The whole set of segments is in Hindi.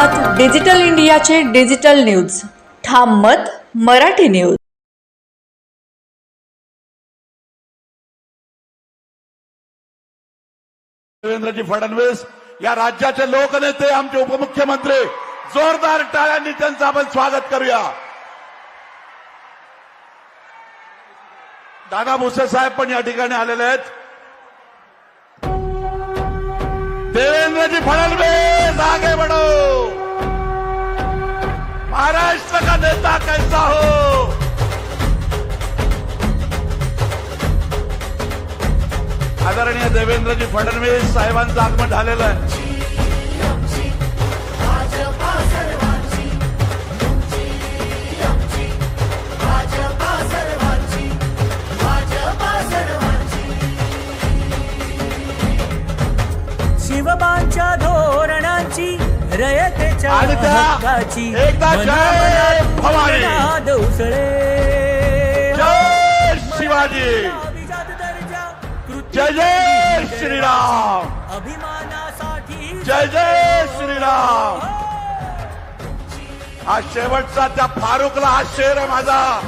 आहात डिजिटल इंडियाचे डिजिटल न्यूज. ठाम मत मराठी न्यूज. देवेंद्रजी फडणवीस या राज्याचे लोकनेते, आमचे उपमुख्यमंत्री, जोरदार टाळ्यांनी त्यांचं आपण स्वागत करूया. दादा भुसे साहेब पण या ठिकाणी आलेले आहेत. देवेंद्रजी फडणवीस आगे बढ़ो, महाराष्ट्र का नेता कैसा हो. आदरणीय देवेंद्रजी फडणवीस साहेबांचं आगमन झालेलं आहे. शिवबांच्या धोरणांची, रयतेच्या आणि त्या हक्काची, एकदा जय भवानी, नाद उसळे. जय शिवाजी, जय जय श्रीराम, अभिमानासाठी जय जय श्रीराम. हा शेवटचा त्या फारुकला हा शेर आहे माझा,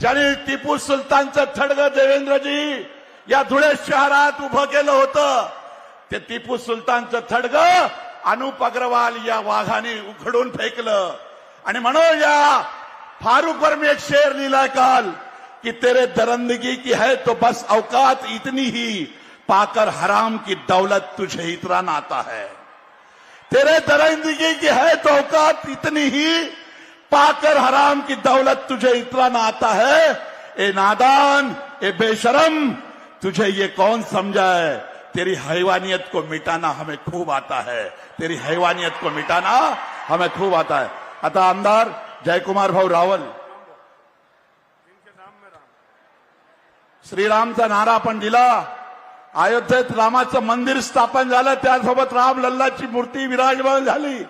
ज्याने टिपू सुलतानचं थडगं देवेंद्रजी या धुळे शहरात उभं केलं होतं. ते टिपू सुलतानचं थडगं अनुप अग्रवाल या वाघाने उखडून फेकलं. आणि म्हणून या फारूकवर मी एक शेर लिहिलाय काल कि तेरे दरंदगी की है तो बस औकात इतनी ही, पाकर हराम की दौलत तुझे इतना नाता है. तेरे दरंदगी की है तो औकात इतनी ही, पाकर हराम की दौलत तुझे इतना नाता है. ए नादान, ए बेशरम, तुझे ये कौन समझाए, तेरी हैवानियत को मिटाना हमें खूब आता है. तेरी हैवानियत को मिटाना हमें खूब आता है. आता आमदार जयकुमार भाऊ रावल, श्रीरामचा नारा आपण दिला. अयोध्येत रामाचं मंदिर स्थापन झालं, त्यासोबत रामलल्लाची मूर्ती विराजमान झाली.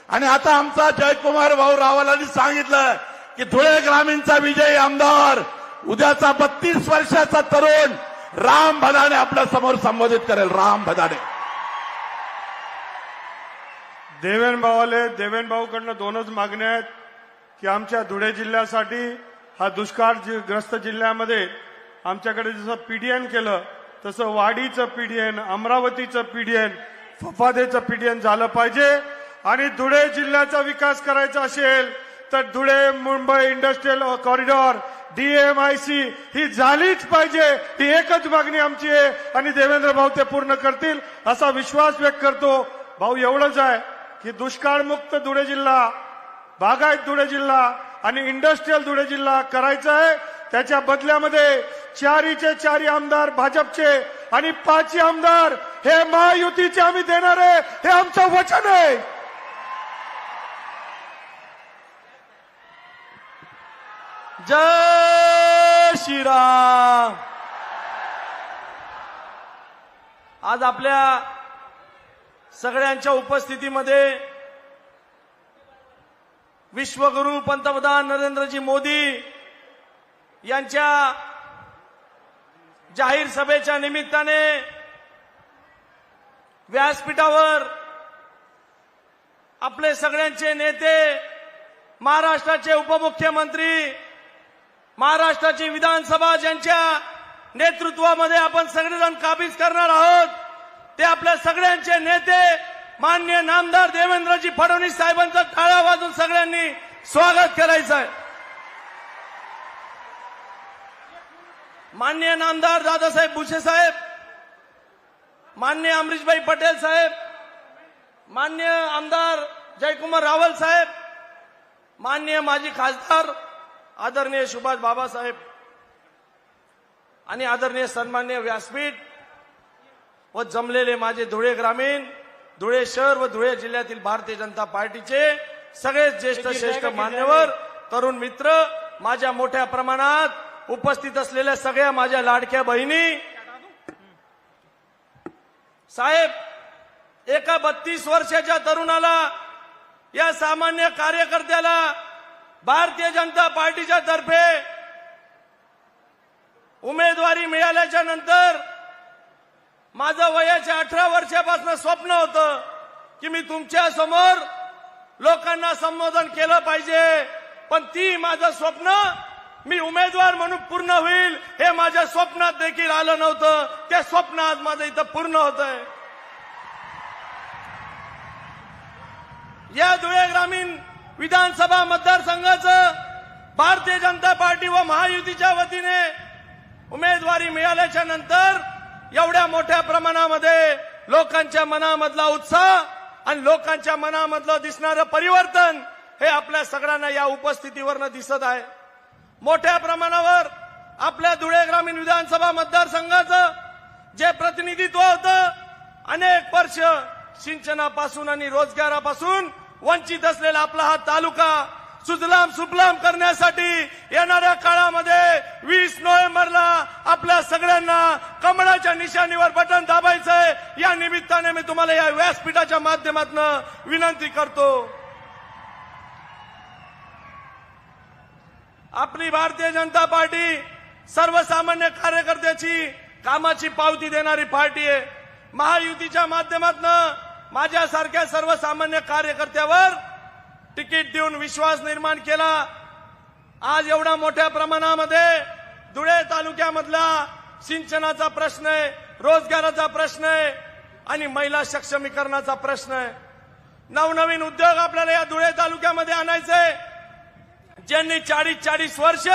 आणि आता आमचा जयकुमार भाऊ रावलांनी सांगितलं की धुळे ग्रामीणचा विजयी आमदार, उद्याचा 32 वर्षाचा तरुण राम भदाने आपल्या समोर संबोधित करेल. राम भदाने. देवेन भाऊकडनं दोनच मागण्या आहेत की आमच्या धुळे जिल्ह्यासाठी, हा दुष्काळग्रस्त जिल्ह्यामध्ये आमच्याकडे जसं पीडीएन केलं तसं वाडीचं पीडीएन, अमरावतीचं पीडीएन, फफादेचं पीडीएन झालं पाहिजे. आणि धुळे जिल्ह्याचा विकास करायचा असेल तर Dhule Mumbai industrial corridor, DMIC ही झालीच पाहिजे. ही एकच मागणी आमची आहे आणि देवेंद्र भाऊ ते पूर्ण करतील असा विश्वास व्यक्त करतो. भाऊ एवढंच आहे की दुष्काळमुक्त धुळे जिल्हा, बागायत धुळे जिल्हा आणि इंडस्ट्रियल धुळे जिल्हा करायचा आहे. त्याच्या बदल्यामध्ये 4चे 4 आमदार भाजपचे आणि 5 आमदार हे महायुतीचे आम्ही देणार आहे, हे आमचं वचन आहे. जय श्रीराम. आज आपल्या सगळ्यांच्या उपस्थितीमध्ये विश्वगुरु पंतप्रधान नरेंद्रजी मोदी यांच्या जाहीर सभेच्या निमित्ताने व्यासपीठावर आपले सगळ्यांचे नेते, महाराष्ट्राचे उपमुख्यमंत्री, महाराष्ट्राची विधानसभा ज्यांच्या नेतृत्वामध्ये आपण सगळेजण काबीज करणार आहोत, ते आपल्या सगळ्यांचे नेते माननीय नामदार देवेंद्रजी फडणवीस साहेबांचं टाळ्या वाजून सगळ्यांनी स्वागत करायचं आहे. माननीय नामदार दादासाहेब भुसे साहेब, माननीय अमरीशभाई पटेल साहेब, माननीय आमदार जयकुमार रावल साहेब, माननीय माजी खासदार आदरणीय सुभाष बाबासाहेब आणि आदरणीय सन्माननीय व्यासपीठ व जमलेले माझे धुळे ग्रामीण, धुळे शहर व धुळे जिल्ह्यातील भारतीय जनता पार्टीचे सगळे ज्येष्ठ मान्यवर, तरुण मित्र, माझ्या मोठ्या प्रमाणात उपस्थित असलेल्या सगळ्या माझ्या लाडक्या बहिणी साहेब, एका 32 वर्षाच्या तरुणाला, या सामान्य कार्यकर्त्याला भारतीय जनता पार्टीच्या तर्फे उमेदवारी मिळाल्याच्या नंतर माझं वयाच्या 18 वर्षापासून स्वप्न होतं की मी तुमच्या समोर लोकांना संबोधन केलं पाहिजे, पण ती माझं स्वप्न मी उमेदवार म्हणून पूर्ण होईल हे माझ्या स्वप्नात देखील आलं नव्हतं. ते स्वप्न आज माझं इथं पूर्ण होत आहे. या धुळे ग्रामीण विधानसभा मतदारसंघाचं भारतीय जनता पार्टी व महायुतीच्या वतीने उमेदवारी मिळाल्याच्या नंतर एवढ्या मोठ्या प्रमाणामध्ये लोकांच्या मनामधला उत्साह आणि लोकांच्या मनामधलं दिसणारं परिवर्तन हे आपल्या सगळ्यांना या उपस्थितीवरनं दिसत आहे. मोठ्या प्रमाणावर आपल्या धुळे ग्रामीण विधानसभा मतदारसंघाचं जे प्रतिनिधित्व होतं, अनेक वर्ष सिंचनापासून आणि रोजगारापासून वंचित असलेला आपला हा तालुका सुजलाम सुफलाम करण्यासाठी येणाऱ्या काळामध्ये 20 नोव्हेंबरला आपल्या सगळ्यांना कमळाच्या निशाणीवर बटन दाबायचंय. या निमित्ताने मी तुम्हाला या व्यासपीठाच्या माध्यमातून विनंती करतो. आपली भारतीय जनता पार्टी सर्वसामान्य कार्यकर्त्याची कामाची पावती देणारी पार्टी आहे. महायुतीच्या माध्यमातून माझ्यासारख्या सर्वसामान्य कार्यकर्त्यावर तिकीट देऊन विश्वास निर्माण केला. आज एवढा मोठ्या प्रमाणामध्ये धुळे तालुक्यामधला सिंचनाचा प्रश्न आहे, रोजगाराचा प्रश्न आहे आणि महिला सक्षमीकरणाचा प्रश्न आहे. नवनवीन उद्योग आपल्याला या धुळे तालुक्यामध्ये आणायचे. ज्यांनी 40 वर्ष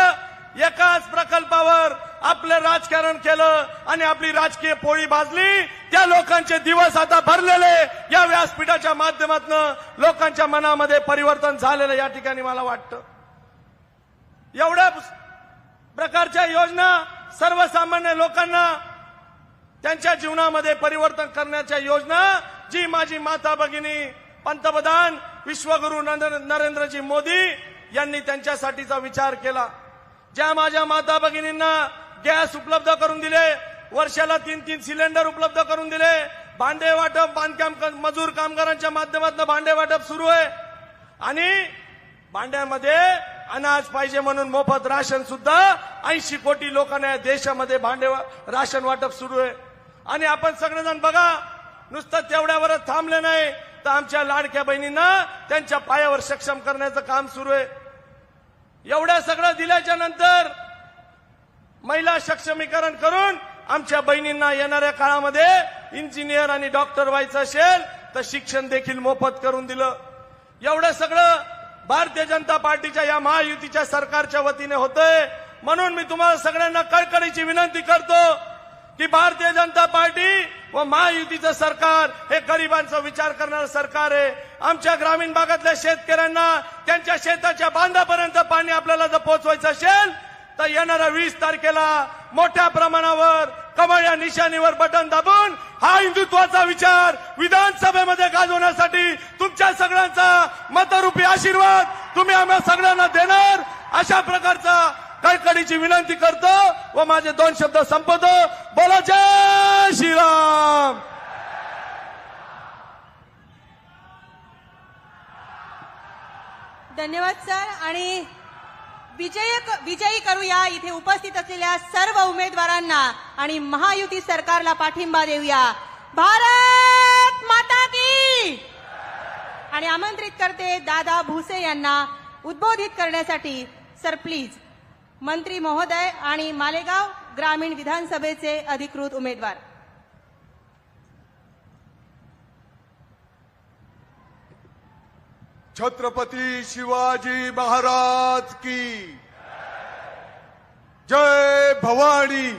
एकाच प्रकल्पावर आपलं राजकारण केलं आणि आपली राजकीय पोळी भाजली, त्या लोकांचे दिवस आता भरलेले या व्यासपीठाच्या माध्यमातून लोकांच्या मनामध्ये परिवर्तन झालेलं या ठिकाणी मला वाटतं. एवढ्या प्रकारच्या योजना सर्वसामान्य लोकांना त्यांच्या जीवनामध्ये परिवर्तन करण्याच्या योजना जी माझी माता भगिनी पंतप्रधान विश्वगुरु नरेंद्रजी मोदी यांनी त्यांच्यासाठीचा विचार केला. ज्या माझ्या माता भगिनींना गॅस उपलब्ध करून दिले, वर्षाला 3 सिलेंडर उपलब्ध करून दिले, भांडे वाटप बांधकाम मजूर कामगारांच्या माध्यमातून भांडे वाटप सुरू आहे आणि भांड्यामध्ये अनाज पाहिजे म्हणून मोफत राशन सुद्धा 80 कोटी लोकांना या देशामध्ये राशन वाटप सुरू आहे. आणि आपण सगळेजण बघा, नुसतं तेवढ्यावरच थांबले नाही तर आमच्या लाडक्या बहिणींना त्यांच्या पायावर सक्षम करण्याचं काम सुरू आहे. एवढं सगळं दिल्याच्या नंतर महिला सक्षमीकरण करून आमच्या बहिणींना येणाऱ्या काळामध्ये इंजिनियर आणि डॉक्टर व्हायचं असेल तर शिक्षण देखील मोफत करून दिलं. एवढं सगळं भारतीय जनता पार्टीच्या या महायुतीच्या सरकारच्या वतीने होतंय. म्हणून मी तुम्हाला सगळ्यांना कळकळीची विनंती करतो की भारतीय जनता पार्टी व महायुतीचं सरकार हे गरिबांचा विचार करणारं सरकार आहे. आमच्या ग्रामीण भागातल्या शेतकऱ्यांना त्यांच्या शेताच्या बांधापर्यंत पाणी आपल्याला जर पोहोचवायचं असेल तर येणाऱ्या 20 तारखेला मोठ्या प्रमाणावर कमळ या निशाणीवर बटन दाबून हा हिंदुत्वाचा विचार विधानसभेमध्ये गाजवण्यासाठी तुमच्या सगळ्यांचा मतरूपी आशीर्वाद तुम्ही आम्हा सगळ्यांना देणार, अशा प्रकारचा कळकळीची विनंती करतो व माझे 2 शब्द संपवतो. बोला जय श्रीराम. धन्यवाद सर. आणि विजयी करूया इथे उपस्थित असलेल्या सर्व उमेदवारांना आणि महायुती सरकारला पाठिंबा देऊया. भारत माता की. आणि आमंत्रित करते दादा भुसे यांना उद्बोधित करण्यासाठी. Sir please. मंत्री महोदय आणि मालेगाव ग्रामीण विधानसभेचे अधिकृत उमेदवार. छत्रपती शिवाजी महाराज की जय. भवानी.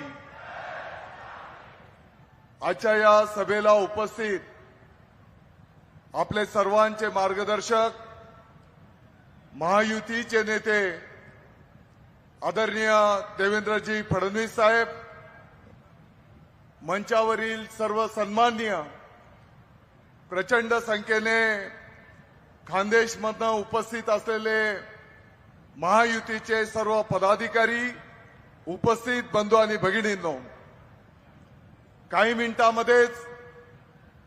आजच्या या सभेला उपस्थित आपले सर्वांचे मार्गदर्शक महायुतीचे नेते आदरणीय देवेंद्रजी फडणवीस साहेब, मंचावरील सर्व सन्माननीय प्रचंड संख्येने खानदेशमधनं उपस्थित असलेले महायुतीचे सर्व पदाधिकारी, उपस्थित बंधू आणि भगिनींनो, काही मिनिटांमध्येच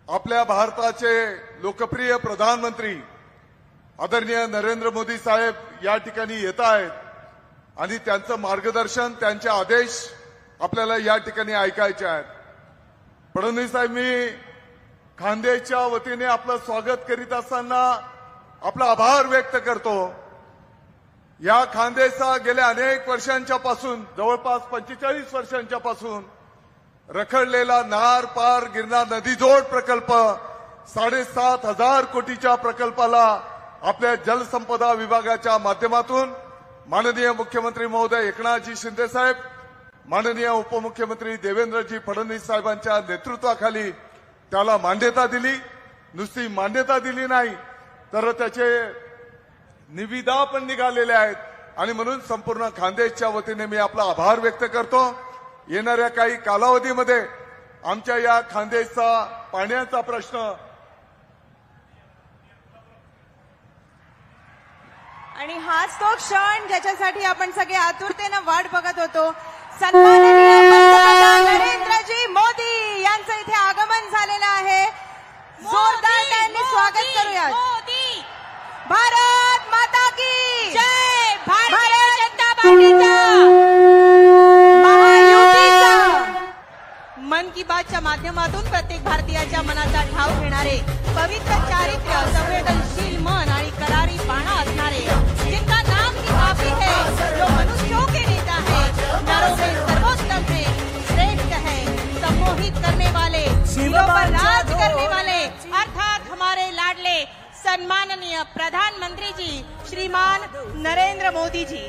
आपल्या भारताचे लोकप्रिय प्रधानमंत्री आदरणीय नरेंद्र मोदी साहेब या ठिकाणी येत आहेत आणि त्यांचं मार्गदर्शन, त्यांचे आदेश आपल्याला या ठिकाणी ऐकायचे आहेत. फडणवीस साहेब, मी खानदेशच्या वतीने आपलं स्वागत करीत असताना आपला आभार व्यक्त करतो. या खानदेशचा गेल्या अनेक वर्षांच्या पासून, जवळपास 45 वर्षांच्या पासून रखडलेला नार पार गिरणा नदीजोड प्रकल्प 7,500 कोटीच्या प्रकल्पाला आपल्या जलसंपदा विभागाच्या माध्यमातून माननीय मुख्यमंत्री महोदय एकनाथजी शिंदे साहेब, माननीय उपमुख्यमंत्री देवेंद्रजी फडणवीस साहेबांच्या नेतृत्वाखाली त्याला मान्यता दिली. नुसती मान्यता दिली नाही तर त्याचे निविदा पण निघालेल्या आहेत आणि म्हणून संपूर्ण खानदेशच्या वतीने मी आपला आभार व्यक्त करतो. येणाऱ्या काही कालावधीमध्ये आमच्या या खानदेशचा पाण्याचा प्रश्न आणि हाच तो क्षण ज्याच्यासाठी आपण सगळे आतुरतेनं वाट बघत होतो. सन्माननीय पंतप्रधान नरेंद्रजी मोदी यांचं इथे आगमन झालेलं आहे. जोरदार त्यांनी स्वागत करूया. भारत माता की जय. भारतीय जनता पार्टीचा, महायुतीचा, मन की बातच्या माध्यमातून प्रत्येक भारतीयाच्या मनाचा ठाव घेणारे, पवित्र चारित्र्य, संवेदनशील मन आणि करारी पाना असणारे, जिनका नाम की काफी है, जो मनुष्यों के नेता है, नरों में सर्वोत्तम है, श्रेष्ठ है, सम्मोहित करने वाले, दिलों पर राज करने वाले, अर्थात हमारे लाडले सम्माननीय प्रधानमंत्री जी श्रीमान नरेंद्र मोदी जी.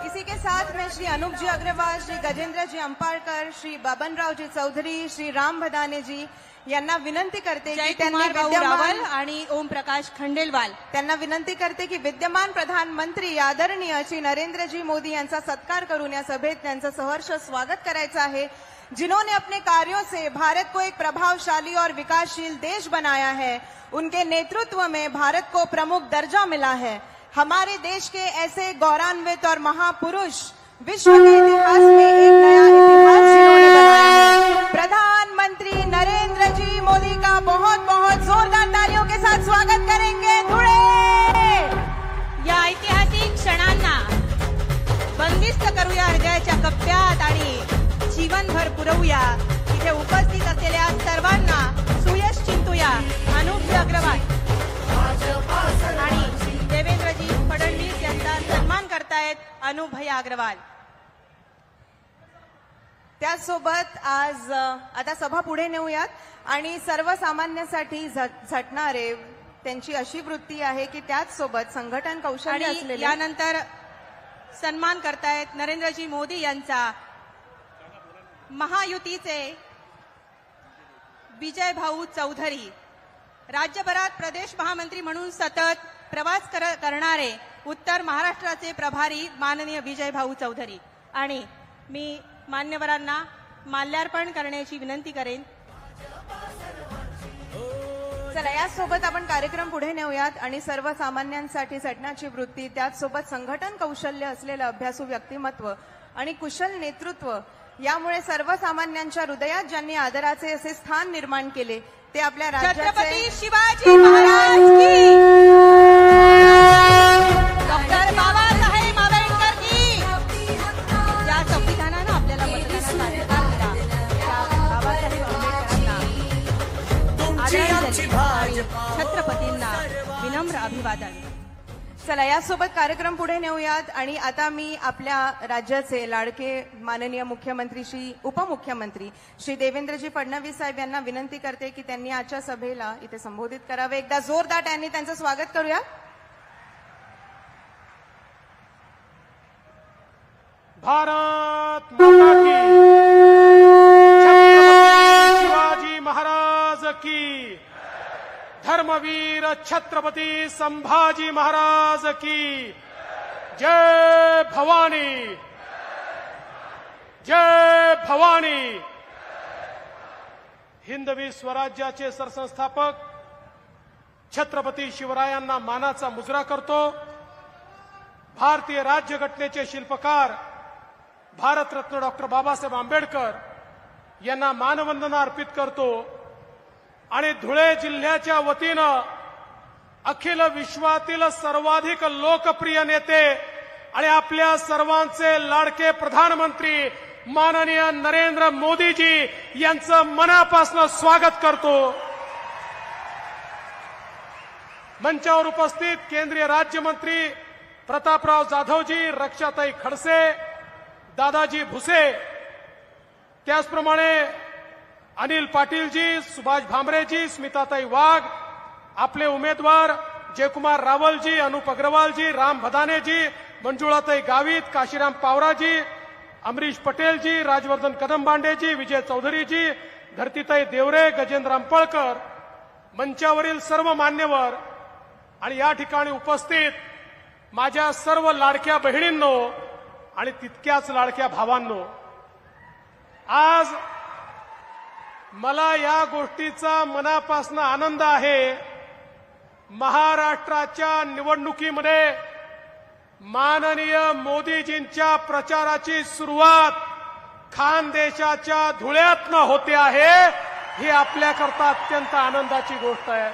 इसी के साथ में श्री अनूप जी अग्रवाल, श्री गजेंद्र जी अंपाळकर, श्री बबनराव जी चौधरी, श्री राम भदाने जी यांना विनंती करते की त्यांनी विद्यमान आणि ओम प्रकाश खंडेलवाल त्यांना विनंती करते की विद्यमान प्रधानमंत्री आदरणीय श्री नरेंद्रजी मोदी यांचा सत्कार करून या सभेत त्यांचं सहर्ष स्वागत करायचं आहे. जिन्होंने अपने कार्यों से भारत को एक प्रभावशाली और विकासशील देश बनाया है, उनके नेतृत्व में भारत को प्रमुख दर्जा मिला है. हमारे देश के ऐसे गौरवान्वित और महापुरुष विश्व के इतिहास में एक नया इतिहास जिन्होंने बनाया है. प्रधानमंत्री नरेंद्र जी मोदी का बहुत बहुत जोरदार तालियों के साथ स्वागत करेंगे. धुळे या ऐतिहासिक क्षणांना बंदिस्त करूया हृदयाच्या कप्प्यात आणि जीवनभर पुरवूया. इथे उपस्थित असलेल्या सर्वांना सुयश चिंतूया. अनुपजी अग्रवाल आणि देवेंद्रजी फडणवीस यांचा सन्मान करतायत अनुभया अग्रवाल. त्याचसोबत आज आता सभा पुढे नेऊयात आणि सर्वसामान्यांसाठी झटणारे त्यांची अशी वृत्ती आहे की त्याचसोबत संघटन कौशल्य असलेले यानंतर सन्मान करतायत नरेंद्रजी मोदी यांचा महायुतीचे विजय भाऊ चौधरी. राज्यभरात प्रदेश महामंत्री म्हणून सतत प्रवास करणारे उत्तर महाराष्ट्राचे प्रभारी माननीय विजय भाऊ चौधरी. आणि मी मान्यवरांना माल्यार्पण करण्याची विनंती करेन. चला यासोबत आपण कार्यक्रम पुढे नेऊयात आणि सर्वसामान्यांसाठी झटण्याची वृत्ती, त्याचसोबत संघटन कौशल्य असलेलं अभ्यासू व्यक्तिमत्व आणि कुशल नेतृत्व यामुळे सर्वसामान्यांच्या हृदयात ज्यांनी आदराचे असे स्थान निर्माण केले ते आपल्या छत्रपती शिवाजी महाराज की, डॉक्टर बाबासाहेब आंबेडकर की. ज्या संविधानानं आपल्याला मतदानाचा अधिकार दिला त्या बाबासाहेब आंबेडकरांना छत्रपतींना विनम्र अभिवादन. चला यासोबत कार्यक्रम पुढे नेऊयात आणि आता मी आपल्या राज्याचे लाडके माननीय मुख्यमंत्री श्री उपमुख्यमंत्री श्री देवेंद्रजी फडणवीस साहेब यांना विनंती करते की त्यांनी आजच्या सभेला इथे संबोधित करावे. एकदा जोरदार त्यांनी त्यांचं स्वागत करूया. भारत माता की, छत्रपती शिवाजी महाराज की, धर्मवीर छत्रपती संभाजी महाराज की जय भवानी, जय भवानी. हिंदवी स्वराज्याचे सरसंस्थापक छत्रपती शिवरायांना मानाचा मुजरा करतो. भारतीय राज्यघटनेचे शिल्पकार भारतरत्न डॉक्टर बाबासाहेब आंबेडकर यांना मानवंदना अर्पित करतो आणि धुळे जिल्ह्याच्या वतीनं अखिल विश्वातील सर्वाधिक लोकप्रिय नेते आणि आपल्या सर्वांचे लाडके प्रधानमंत्री माननीय नरेंद्र मोदीजी यांचं मनापासून स्वागत करतो. मंचावर उपस्थित केंद्रीय राज्यमंत्री प्रतापराव जाधवजी, रक्षाताई खडसे, दादाजी भुसे, त्याचप्रमाणे अनिल पाटीलजी, सुभाष भामरेजी, स्मिताताई वाघ, आपले उमेदवार जयकुमार रावलजी, अनुप अग्रवालजी, राम भदानेजी, मंजुळाताई गावित, काशीराम पावराजी, अमरीश पटेलजी, राजवर्धन कदमबांडेजी, विजय चौधरीजी, धरतीताई देवरे, गजेंद्र अंपळकर, मंचावरील सर्व मान्यवर आणि या ठिकाणी उपस्थित माझ्या सर्व लाडक्या बहिणींनो आणि तितक्याच लाडक्या भावांनो, आज मला या गोष्टीचा मनापासून आनंद आहे. महाराष्ट्राच्या निवडणुकीमध्ये माननीय मोदीजींच्या प्रचाराची सुरुवात खानदेशाच्या धुळ्यातनं होते आहे. ही आपल्याकरता अत्यंत आनंदाची गोष्ट आहे.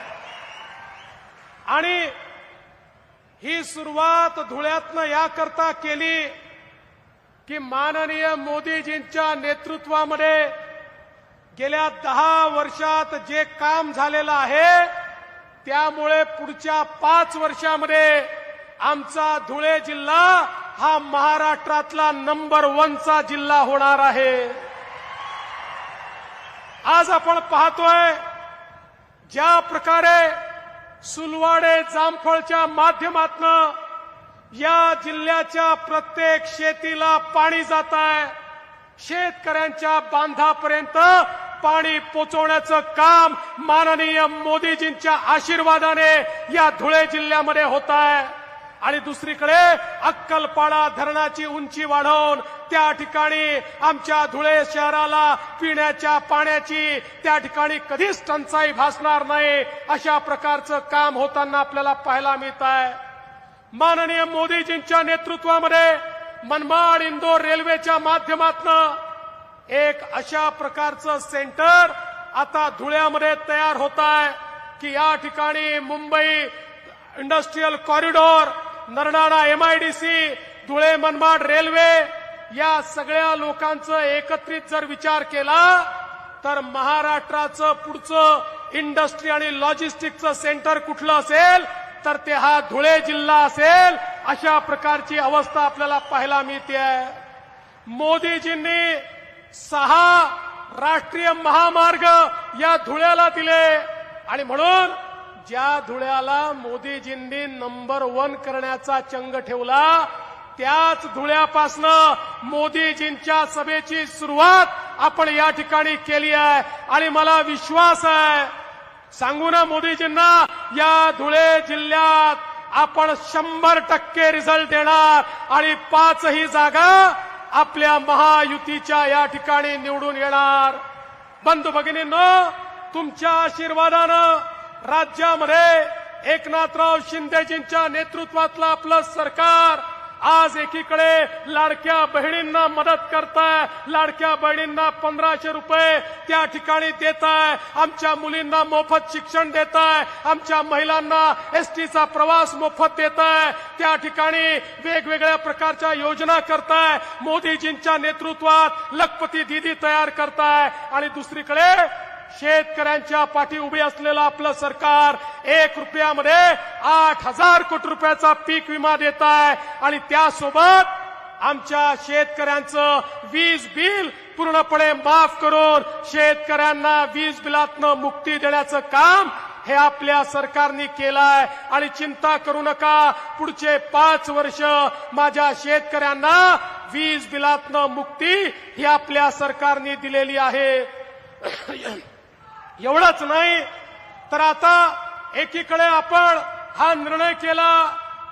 आणि ही सुरुवात धुळ्यातनं याकरता केली की माननीय मोदीजींच्या नेतृत्वामध्ये गेल्या 10 वर्षात जे काम झालेलं आहे त्यामुळे पुढच्या 5 वर्षामध्ये आमचा धुळे जिल्हा हा महाराष्ट्रातला नंबर 1 चा जिल्हा होणार आहे. आज आपण पाहतोय ज्या प्रकारे सुलवाडे जामफळच्या माध्यमातून या जिल्ह्याच्या प्रत्येक शेतीला पाणी जात आहे. शेतकऱ्यांच्या बांधापर्यंत पाणी पोचवण्याचं काम माननीय मोदीजींच्या आशीर्वादाने या धुळे जिल्ह्यामध्ये होत आहे. आणि दुसरीकडे अक्कलपाडा धरणाची उंची वाढवून त्या ठिकाणी आमच्या धुळे शहराला पिण्याच्या पाण्याची त्या ठिकाणी कधीच टंचाई भासणार नाही अशा प्रकारचं काम होताना आपल्याला पाहायला मिळत आहे. माननीय मोदीजींच्या नेतृत्वामध्ये मनमाड इंदोर रेल्वेच्या माध्यमातून एक अशा प्रकारचं सेंटर आता धुळ्यामध्ये तयार होत आहे की या ठिकाणी Mumbai industrial corridor, Nardana MIDC, Dhule Manmad railway या सगळ्या लोकांचं एकत्रित जर विचार केला तर महाराष्ट्राचं पुढचं इंडस्ट्री आणि लॉजिस्टिकचं सेंटर कुठलं असेल तर ते हा धुळे जिल्हा असेल. अशा प्रकारची अवस्था आपल्याला पाहायला मिळते आहे. मोदीजींनी 6 राष्ट्रीय महामार्ग या धुळ्याला दिले आणि म्हणून ज्या धुळ्याला मोदीजींनी नंबर 1 करण्याचा चंग ठेवला त्याच धुळ्यापासनं मोदीजींच्या सभेची सुरुवात आपण या ठिकाणी केली आहे. आणि मला विश्वास आहे, सांगू ना मोदीजींना, या धुळे जिल्ह्यात आपण 100% रिझल्ट देणार आणि 5ही जागा आपल्या महायुतीच्या या ठिकाणी निवडून येणार. बंधू भगिनींनो, तुमच्या आशीर्वादानं राज्यामध्ये एकनाथराव शिंदेजींच्या नेतृत्वातलं आपलं सरकार आज एकीकडे लाडक्या बहिणींना मदत करताय. लाडक्या बहिणींना 1500 रुपये त्या ठिकाणी देताय. आमच्या मुलींना मोफत शिक्षण देताय. आमच्या महिलांना एसटीचा प्रवास मोफत देताय. त्या ठिकाणी वेगवेगळ्या प्रकारच्या योजना करताय. मोदीजींच्या नेतृत्वात लखपती दीदी तयार करताय. आणि दुसरीकडे शेतकऱ्यांच्या पाठी उभी असलेलं आपलं सरकार 1 रुपयामध्ये 8000 कोटी रुपयाचा पीक विमा देत आहे. आणि त्यासोबत आमच्या शेतकऱ्यांचं वीज बिल पूर्णपणे माफ करून शेतकऱ्यांना वीज बिलातनं मुक्ती देण्याचं काम हे आपल्या सरकारने केलंय. आणि चिंता करू नका, पुढचे 5 वर्ष माझ्या शेतकऱ्यांना वीज बिलातनं मुक्ती ही आपल्या सरकारने दिलेली आहे. एवढंच नाही तर आता एकीकडे आपण हा निर्णय केला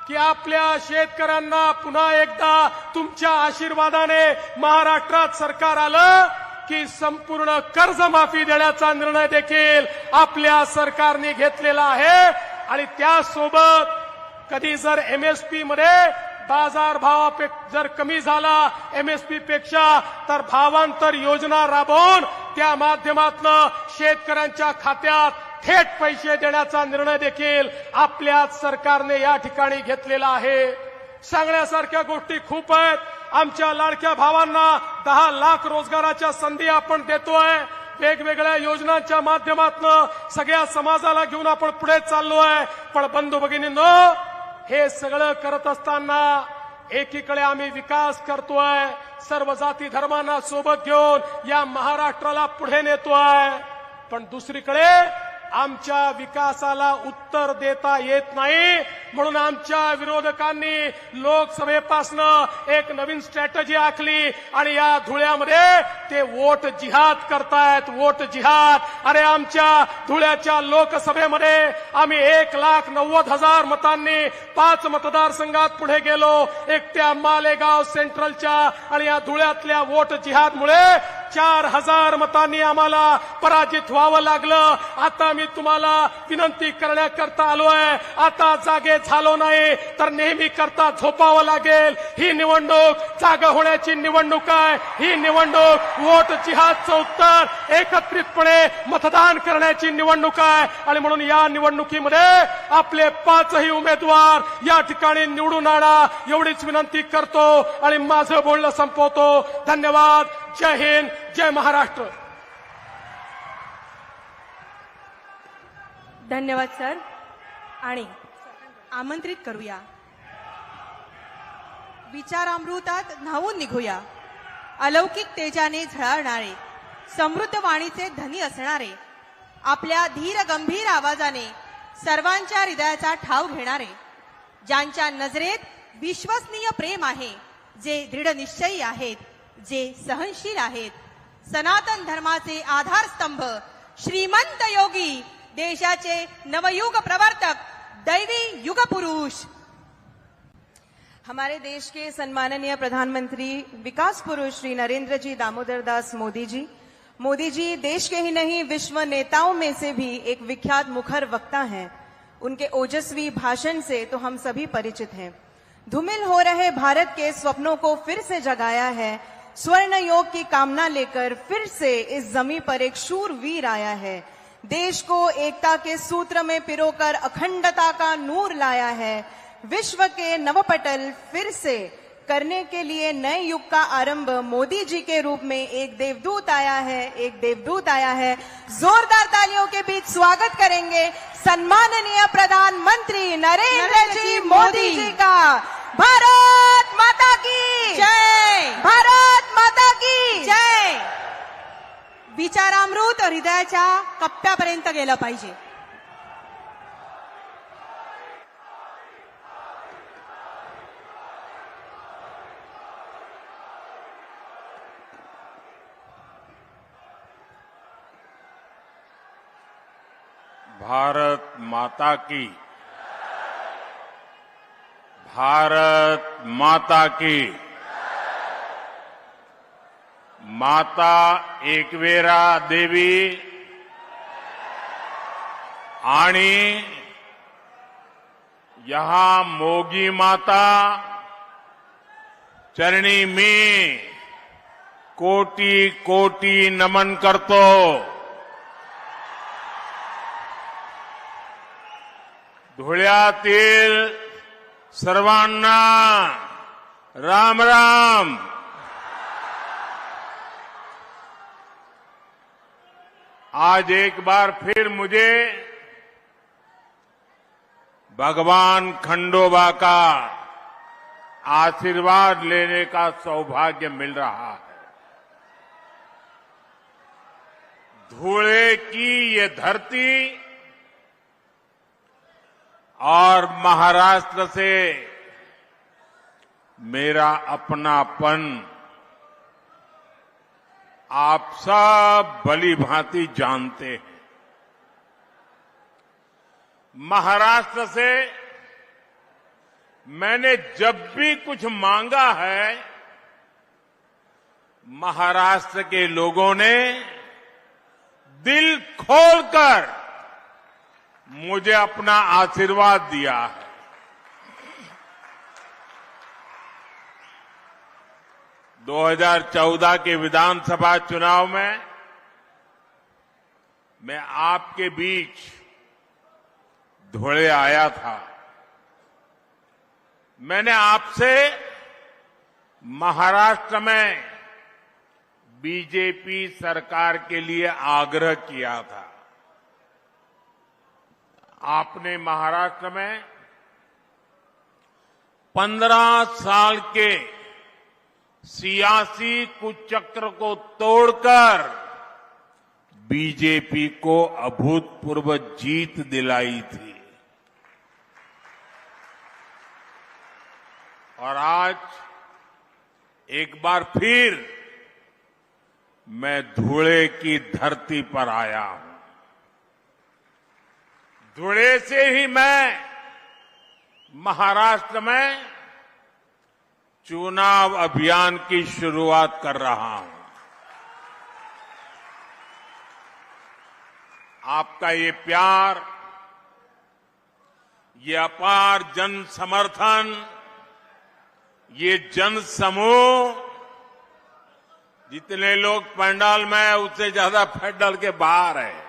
की आपल्या शेतकऱ्यांना पुन्हा एकदा तुमच्या आशीर्वादाने महाराष्ट्रात सरकार आलं की संपूर्ण कर्जमाफी देण्याचा निर्णय देखील आपल्या सरकारने घेतलेला आहे. आणि त्यासोबत कधी जर MSP मध्ये बाजारभावापेक्षा जर कमी झाला MSP पेक्षा तर भावांतर योजना राबवून त्या माध्यमातून शेतकऱ्यांच्या खात्यात थेट पैसे देण्याचा निर्णय देखील आपल्याच सरकारने या ठिकाणी घेतलेला आहे. सांगण्यासारख्या गोष्टी खूप आहेत. आमच्या लाडक्या भावांना 10 लाख रोजगाराच्या संधी आपण देतोय. वेगवेगळ्या योजनांच्या माध्यमातून सगळ्या समाजाला घेऊन आपण पुढे चाललो आहे. पण बंधू भगिनींनो, हे सगळं करत असताना एकीकडे आम्ही विकास करतोय, सर्व जाती धर्मांना सोबत घेऊन या महाराष्ट्राला पुढे नेतोय, पण दुसरीकडे आमच्या विकासाला उत्तर देता येत नाही. म्हणून आमच्या विरोधकांनी लोकसभेपासनं एक नवीन स्ट्रॅटेजी आखली आणि या धुळ्यामध्ये ते वोट जिहाद करतायत. वोट जिहाद. अरे आमच्या धुळ्याच्या लोकसभेमध्ये आम्ही 1,90,000 मतांनी 5 मतदारसंघात पुढे गेलो. एकट्या मालेगाव सेंट्रलच्या आणि या धुळ्यातल्या वोट जिहादमुळे 4,000 मतांनी आम्हाला पराजित व्हावं लागलं. आता मी तुम्हाला विनंती करण्याकरता आलोय, आता जागे झालो नाही तर नेहमी करता झोपावं लागेल. ही निवडणूक जागा होण्याची निवडणूक आहे. ही निवडणूक वोट जिहादचं उत्तर एकत्रितपणे मतदान करण्याची निवडणूक आहे. आणि म्हणून या निवडणुकीमध्ये आपले 5ही उमेदवार या ठिकाणी निवडून आणा एवढीच विनंती करतो आणि माझं बोलणं संपवतो. धन्यवाद. जय हिंद, जय महाराष्ट्र. धन्यवाद सर. आणि आमंत्रित करूया, विचारामृतात न्हावून निघूया, अलौकिक तेजाने झळाळणारे, समृद्ध वाणीचे धनी असणारे, आपल्या धीर गंभीर आवाजाने सर्वांच्या हृदयाचा ठाव घेणारे, ज्यांच्या नजरेत विश्वसनीय प्रेम आहे, जे दृढ निश्चयी आहेत, जे सहनशील आहेत, सनातन धर्माचे आधारस्तंभ, श्रीमंत योगी, देशाचे नवयुग प्रवर्तक, दैवी युग पुरुष, हमारे देश के सम्माननीय प्रधानमंत्री विकास पुरुष श्री नरेंद्र जी दामोदर दास मोदी जी. मोदी जी देश के ही नहीं विश्व नेताओं में से भी एक विख्यात मुखर वक्ता हैं. उनके ओजस्वी भाषण से तो हम सभी परिचित हैं. धूमिल हो रहे भारत के स्वप्नों को फिर से जगाया है. स्वर्ण योग की कामना लेकर फिर से इस जमीन पर एक शूरवीर आया है. देश को एकता के सूत्र में पिरोकर अखंडता का नूर लाया है. विश्व के नवपटल फिर से करने के लिए नए युग का आरंभ मोदी जी के रूप में एक देवदूत आया है. एक देवदूत आया है. जोरदार तालियों के बीच स्वागत करेंगे सम्माननीय प्रधानमंत्री नरेंद्र जी मोदी जी का. भारत माता की जय. भारत माता की जय. विचारामृत हृदयाच्या कप्प्यापर्यंत गेलं पाहिजे. भारत माता की. भारत माता की. माता एकवेरा देवी आणि यहां मोगी माता चरणी मी कोटी कोटी नमन करतो. धुळ्यातील सर्वांना राम राम. आज एक बार फिर मुझे भगवान खंडोबा का आशीर्वाद लेने का सौभाग्य मिल रहा है. धुळे की ये धरती और महाराष्ट्र से मेरा अपनापन आप सब भली भांति जानते हैं. महाराष्ट्र से मैंने जब भी कुछ मांगा है, महाराष्ट्र के लोगों ने दिल खोलकर मुझे अपना आशीर्वाद दिया है. – 2014 के विधानसभा चुनाव में मैं आपके बीच धुळे आया था. मैंने आपसे महाराष्ट्र में बीजेपी सरकार के लिए आग्रह किया था। आपने महाराष्ट्र में 15 साल के सियासी कुचक्र को तोड़कर बीजेपी को अभूतपूर्व जीत दिलाई थी और आज एक बार फिर मैं धुले की धरती पर आया हूं। धुले से ही मैं महाराष्ट्र में चुनाव अभियान की शुरुआत कर रहा हूं। आपका ये प्यार, ये अपार जन समर्थन, ये जन समूह, जितने लोग पंडाल में हैं उससे ज्यादा पंडाल के बाहर है।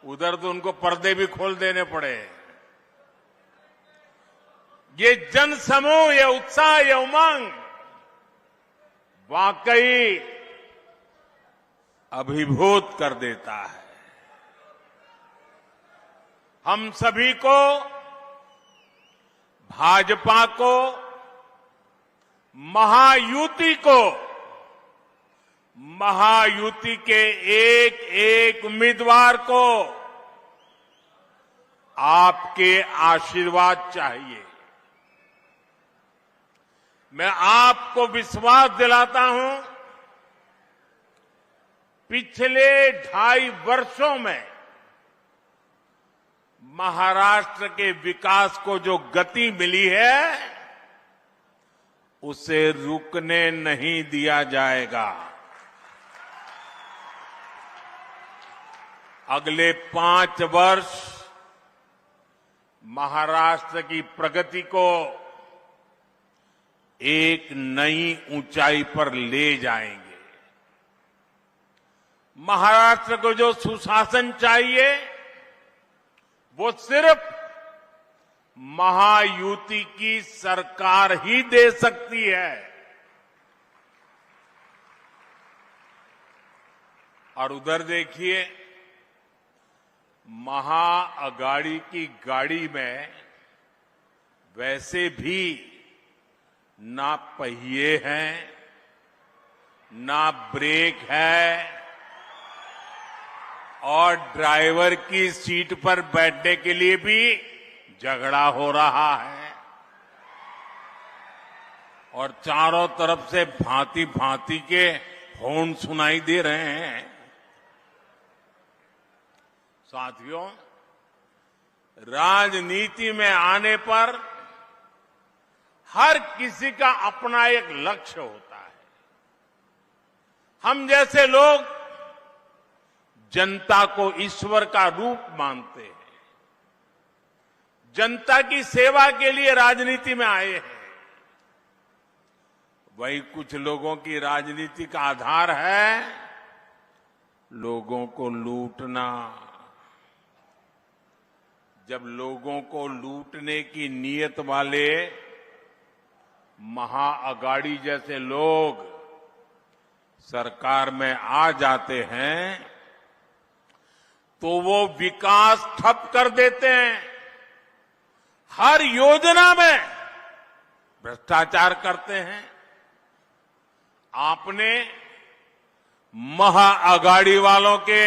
उधर तो उनको पर्दे भी खोल देने पड़े। ये जन समूह, ये उत्साह, ये उमंग वाकई अभिभूत कर देता है। हम सभी को, भाजपा को, महायुति को, महायुति के एक एक उम्मीदवार को आपके आशीर्वाद चाहिए। मैं आपको विश्वास दिलाता हूं, पिछले 2.5 वर्षों में महाराष्ट्र के विकास को जो गति मिली है, उसे रुकने नहीं दिया जाएगा। अगले 5 वर्ष महाराष्ट्र की प्रगति को एक नई ऊंचाई पर ले जाएंगे। महाराष्ट्र को जो सुशासन चाहिए, वो सिर्फ महायुति की सरकार ही दे सकती है। और उधर देखिए, महाअगाड़ी की गाड़ी में वैसे भी ना पहिए हैं, ना ब्रेक है, और ड्राइवर की सीट पर बैठने के लिए भी झगड़ा हो रहा है। और चारों तरफ से भांति भांति के हॉर्न सुनाई दे रहे हैं। साथियों, राजनीति में आने पर हर किसी का अपना एक लक्ष्य होता है। हम जैसे लोग जनता को ईश्वर का रूप मानते हैं, जनता की सेवा के लिए राजनीति में आए हैं। वही कुछ लोगों की राजनीति का आधार है लोगों को लूटना। जब लोगों को लूटने की नीयत वाले महाअगाड़ी जैसे लोग सरकार में आ जाते हैं, तो वो विकास ठप कर देते हैं। हर योजना में भ्रष्टाचार करते हैं। आपने महाअगाड़ी वालों के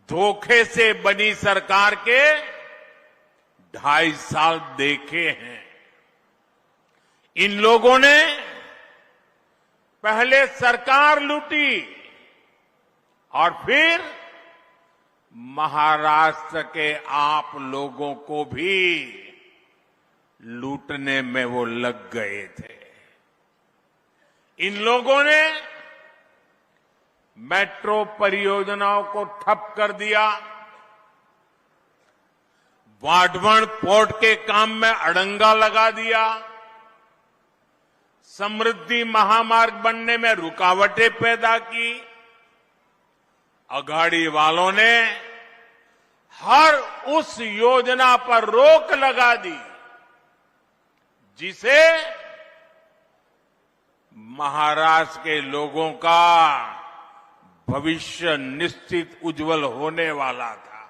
धोखे से बनी सरकार के 2.5 साल देखे हैं। इन लोगों ने पहले सरकार लूटी और फिर महाराष्ट्र के आप लोगों को भी लूटने में वो लग गए थे। इन लोगों ने मेट्रो परियोजनाओं को ठप कर दिया, वाढवण पोर्ट के काम में अड़ंगा लगा दिया, समृद्धि महामार्ग बनने में रुकावटें पैदा की। अघाड़ी वालों ने हर उस योजना पर रोक लगा दी जिसे महाराष्ट्र के लोगों का भविष्य निश्चित उज्जवल होने वाला था।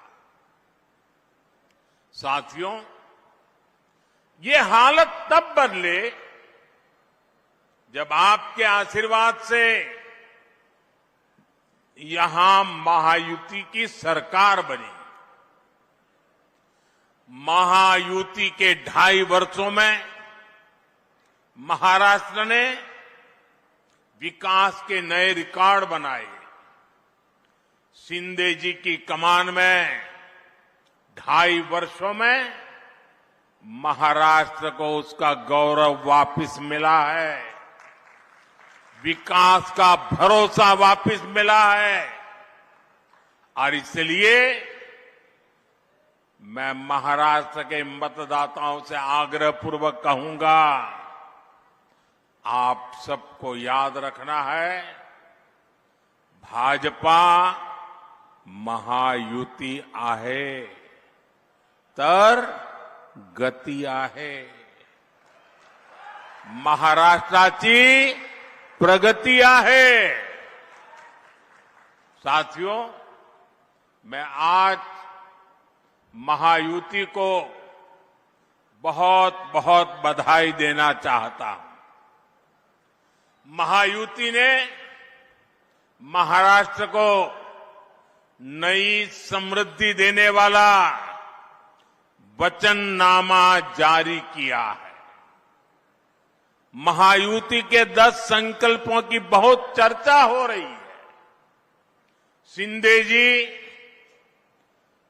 साथियों, ये हालत तब बदले जब आपके आशीर्वाद से यहां महायुति की सरकार बनी। महायुति के 2.5 वर्षों में महाराष्ट्र ने विकास के नए रिकॉर्ड बनाए। शिंदे जी की कमान में 2.5 वर्षों में महाराष्ट्र को उसका गौरव वापस मिला है, विकास का भरोसा वापस मिला है। और इसलिए मैं महाराष्ट्र के मतदाताओं से आग्रहपूर्वक कहूंगा, आप सबको याद रखना है, भाजपा महायुती आहे तर गती आहे, महाराष्ट्राची प्रगती आहे। साथियों, मैं आज महायुति को बहुत बहुत बधाई देना चाहता हूं। महायुति ने महाराष्ट्र को नई समृद्धि देने वाला वचननामा जारी किया है। महायुति के 10 संकल्पों की बहुत चर्चा हो रही है। शिंदे जी,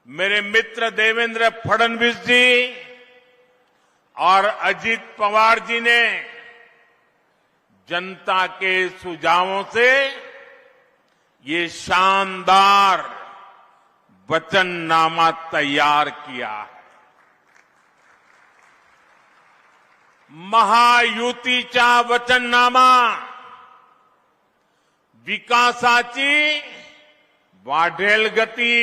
मेरे मित्र देवेंद्र फडणवीस जी और अजित पवार जी ने जनता के सुझावों से ये शानदार वचननामा तैयार किया है। महायुतीचा वचननामा विकासाची वाढेल गती,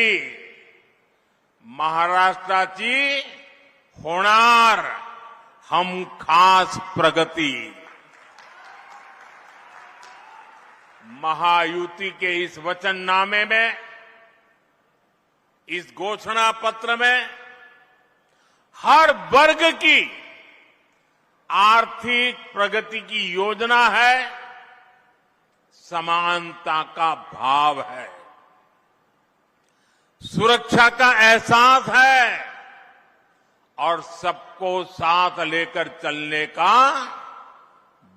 महाराष्ट्राची होणार हमखास प्रगती। महायुति के इस वचननामे में, इस घोषणा पत्र में हर वर्ग की आर्थिक प्रगति की योजना है, समानता का भाव है, सुरक्षा का एहसास है और सबको साथ लेकर चलने का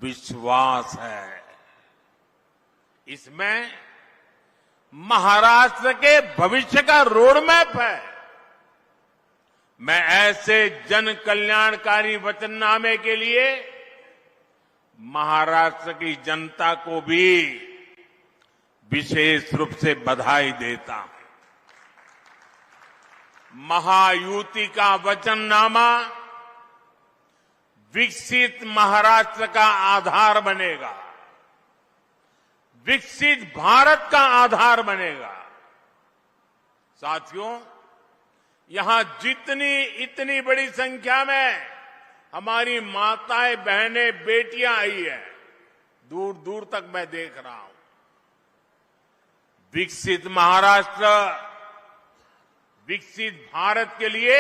विश्वास है। इसमें महाराष्ट्र के भविष्य का रोड मैप है। मैं ऐसे जन कल्याणकारी वचननामे के लिए महाराष्ट्र की जनता को भी विशेष रूप से बधाई देता हूं। महायुति का वचननामा विकसित महाराष्ट्र का आधार बनेगा, विकसित भारत का आधार बनेगा। साथियों, यहां इतनी बड़ी संख्या में हमारी माताएं, बहनें, बेटियां आई है, दूर दूर तक मैं देख रहा हूं। विकसित महाराष्ट्र, विकसित भारत के लिए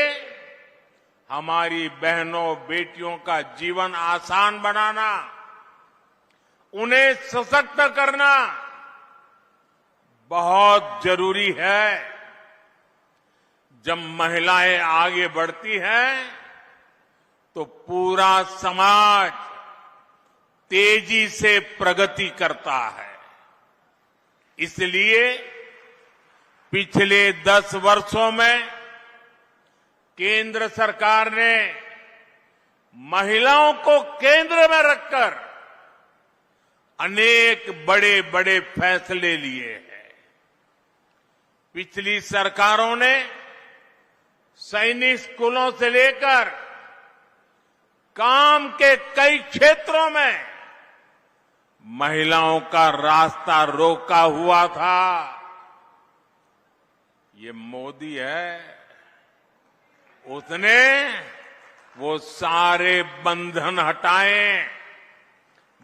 हमारी बहनों, बेटियों का जीवन आसान बनाना, उन्हें सशक्त करना बहुत जरूरी है। जब महिलाएं आगे बढ़ती हैं तो पूरा समाज तेजी से प्रगति करता है। इसलिए पिछले 10 वर्षों में केंद्र सरकार ने महिलाओं को केंद्र में रखकर अनेक बड़े बड़े फैसले लिए हैं। पिछली सरकारों ने सैनिक स्कूलों से लेकर काम के कई क्षेत्रों में महिलाओं का रास्ता रोका हुआ था। ये मोदी है, उसने वो सारे बंधन हटाएं,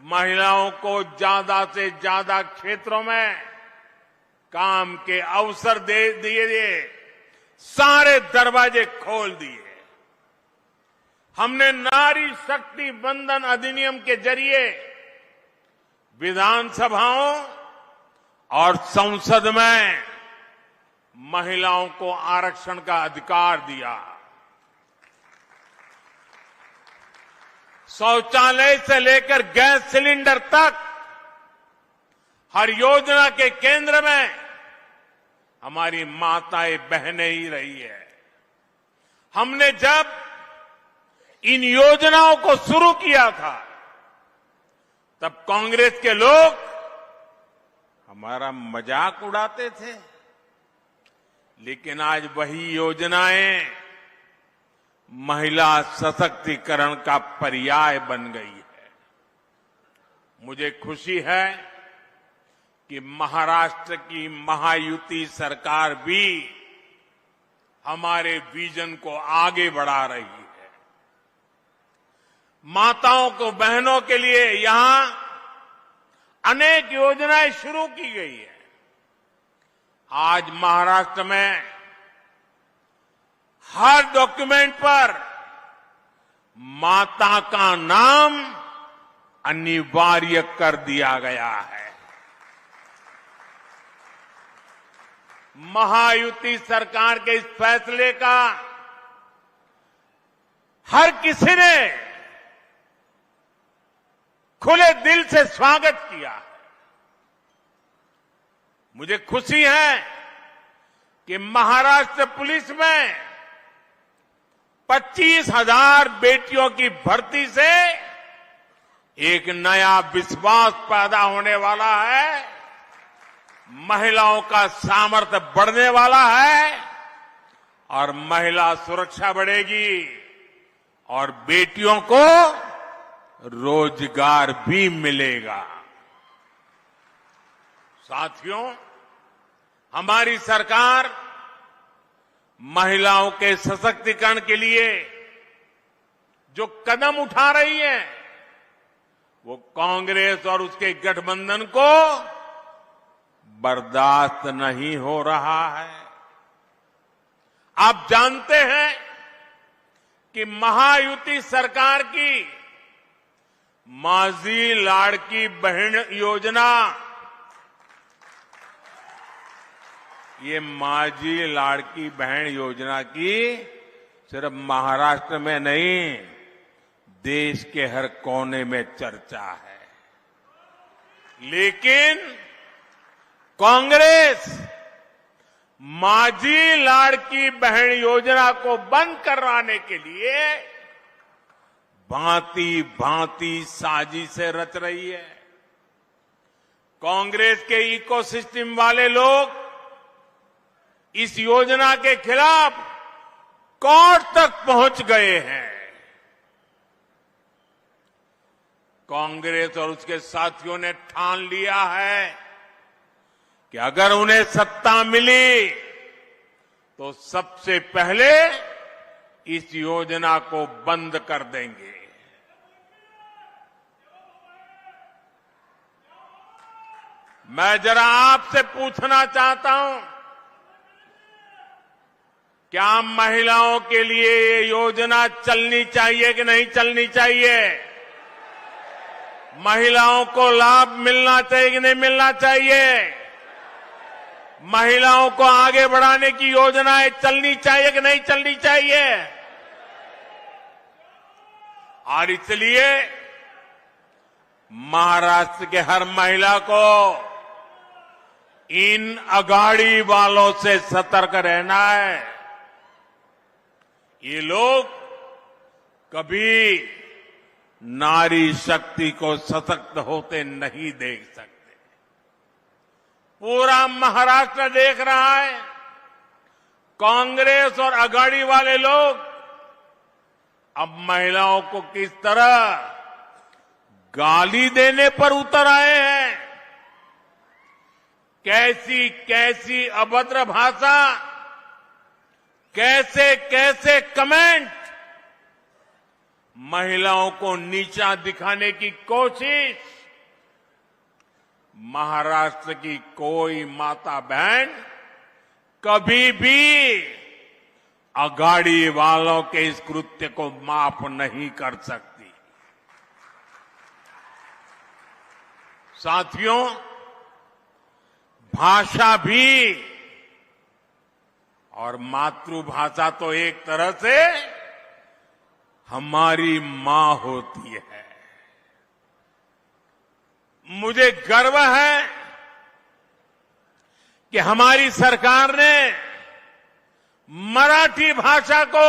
महिलाओं को ज्यादा से ज्यादा क्षेत्रों में काम के अवसर दे दिए, सारे दरवाजे खोल दिए। हमने नारी शक्ति बंधन अधिनियम के जरिए विधानसभाओं और संसद में महिलाओं को आरक्षण का अधिकार दिया। शौचालय से लेकर गैस सिलेंडर तक हर योजना के केंद्र में हमारी माताएं बहनें ही रही है। हमने जब इन योजनाओं को शुरू किया था तब कांग्रेस के लोग हमारा मजाक उड़ाते थे, लेकिन आज वही योजनाएं महिला सशक्तिकरण का पर्याय बन गई है। मुझे खुशी है कि महाराष्ट्र की महायुति सरकार भी हमारे विजन को आगे बढ़ा रही है। माताओं को, बहनों के लिए यहां अनेक योजनाएं शुरू की गई है। आज महाराष्ट्र में हर डॉक्यूमेंट पर माता का नाम अनिवार्य कर दिया गया है। महायुति सरकार के इस फैसले का हर किसी ने खुले दिल से स्वागत किया। मुझे खुशी है कि महाराष्ट्र पुलिस में 25,000 बेटियों की भर्ती से एक नया विश्वास पैदा होने वाला है, महिलाओं का सामर्थ्य बढ़ने वाला है और महिला सुरक्षा बढ़ेगी और बेटियों को रोजगार भी मिलेगा। साथियों, हमारी सरकार महिलाओं के सशक्तिकरण के लिए जो कदम उठा रही है वो कांग्रेस और उसके गठबंधन को बर्दाश्त नहीं हो रहा है। आप जानते हैं कि महायुति सरकार की माझी लाड़की बहन योजना, ये माझी लाड़की बहन योजना की सिर्फ महाराष्ट्र में नहीं, देश के हर कोने में चर्चा है। लेकिन कांग्रेस माझी लाड़की बहन योजना को बंद करवाने के लिए भांति भांति साजिशें रच रही है। कांग्रेस के इकोसिस्टम वाले लोग इस योजना के खिलाफ कोर्ट तक पहुंच गए हैं। कांग्रेस और उसके साथियों ने ठान लिया है कि अगर उन्हें सत्ता मिली तो सबसे पहले इस योजना को बंद कर देंगे। मैं जरा आपसे पूछना चाहता हूं, क्या महिलाओं के लिए ये योजना चलनी चाहिए कि नहीं चलनी चाहिए? महिलाओं को लाभ मिलना चाहिए कि नहीं मिलना चाहिए? महिलाओं को आगे बढ़ाने की योजनाएं चलनी चाहिए कि नहीं चलनी चाहिए? और इसलिए महाराष्ट्र के हर महिला को इन अगाड़ी वालों से सतर्क रहना है। ये लोग कभी नारी शक्ति को सशक्त होते नहीं देख सकते। पूरा महाराष्ट्र देख रहा है कांग्रेस और अगाड़ी वाले लोग अब महिलाओं को किस तरह गाली देने पर उतर आए हैं। कैसी कैसी अभद्र भाषा, कैसे कैसे कमेंट महिलाओं को नीचा दिखाने की कोशिश महाराष्ट्र की कोई माता बहन कभी भी अघाड़ी वालों के इस कृत्य को माफ नहीं कर सकती। साथियों, भाषा भी और मातृभाषा तो एक तरह से हमारी मां होती है। मुझे गर्व है कि हमारी सरकार ने मराठी भाषा को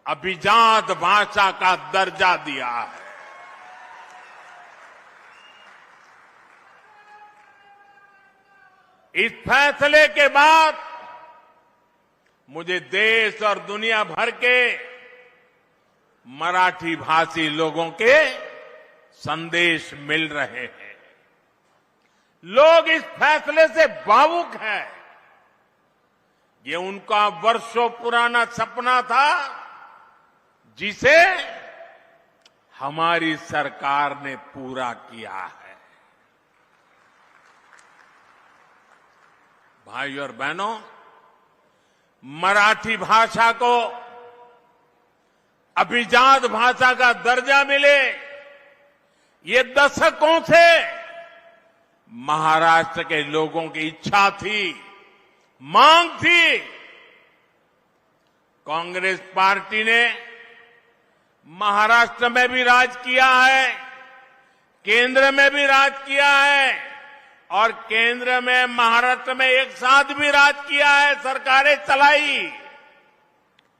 अभिजात भाषा का दर्जा दिया है। इस फैसले के बाद मुझे देश और दुनिया भर के मराठी भाषी लोगों के संदेश मिल रहे हैं। लोग इस फैसले से भावुक हैं। ये उनका वर्षों पुराना सपना था, जिसे हमारी सरकार ने पूरा किया है। भाइयों और बहनों, मराठी भाषा को अभिजात भाषा का दर्जा मिले, ये दशकों से महाराष्ट्र के लोगों की इच्छा थी, मांग थी। कांग्रेस पार्टी ने महाराष्ट्र में भी राज किया है, केंद्र में भी राज किया है और केंद्र में महाराष्ट्र में एक साथ भी राज किया है, सरकारें चलाई।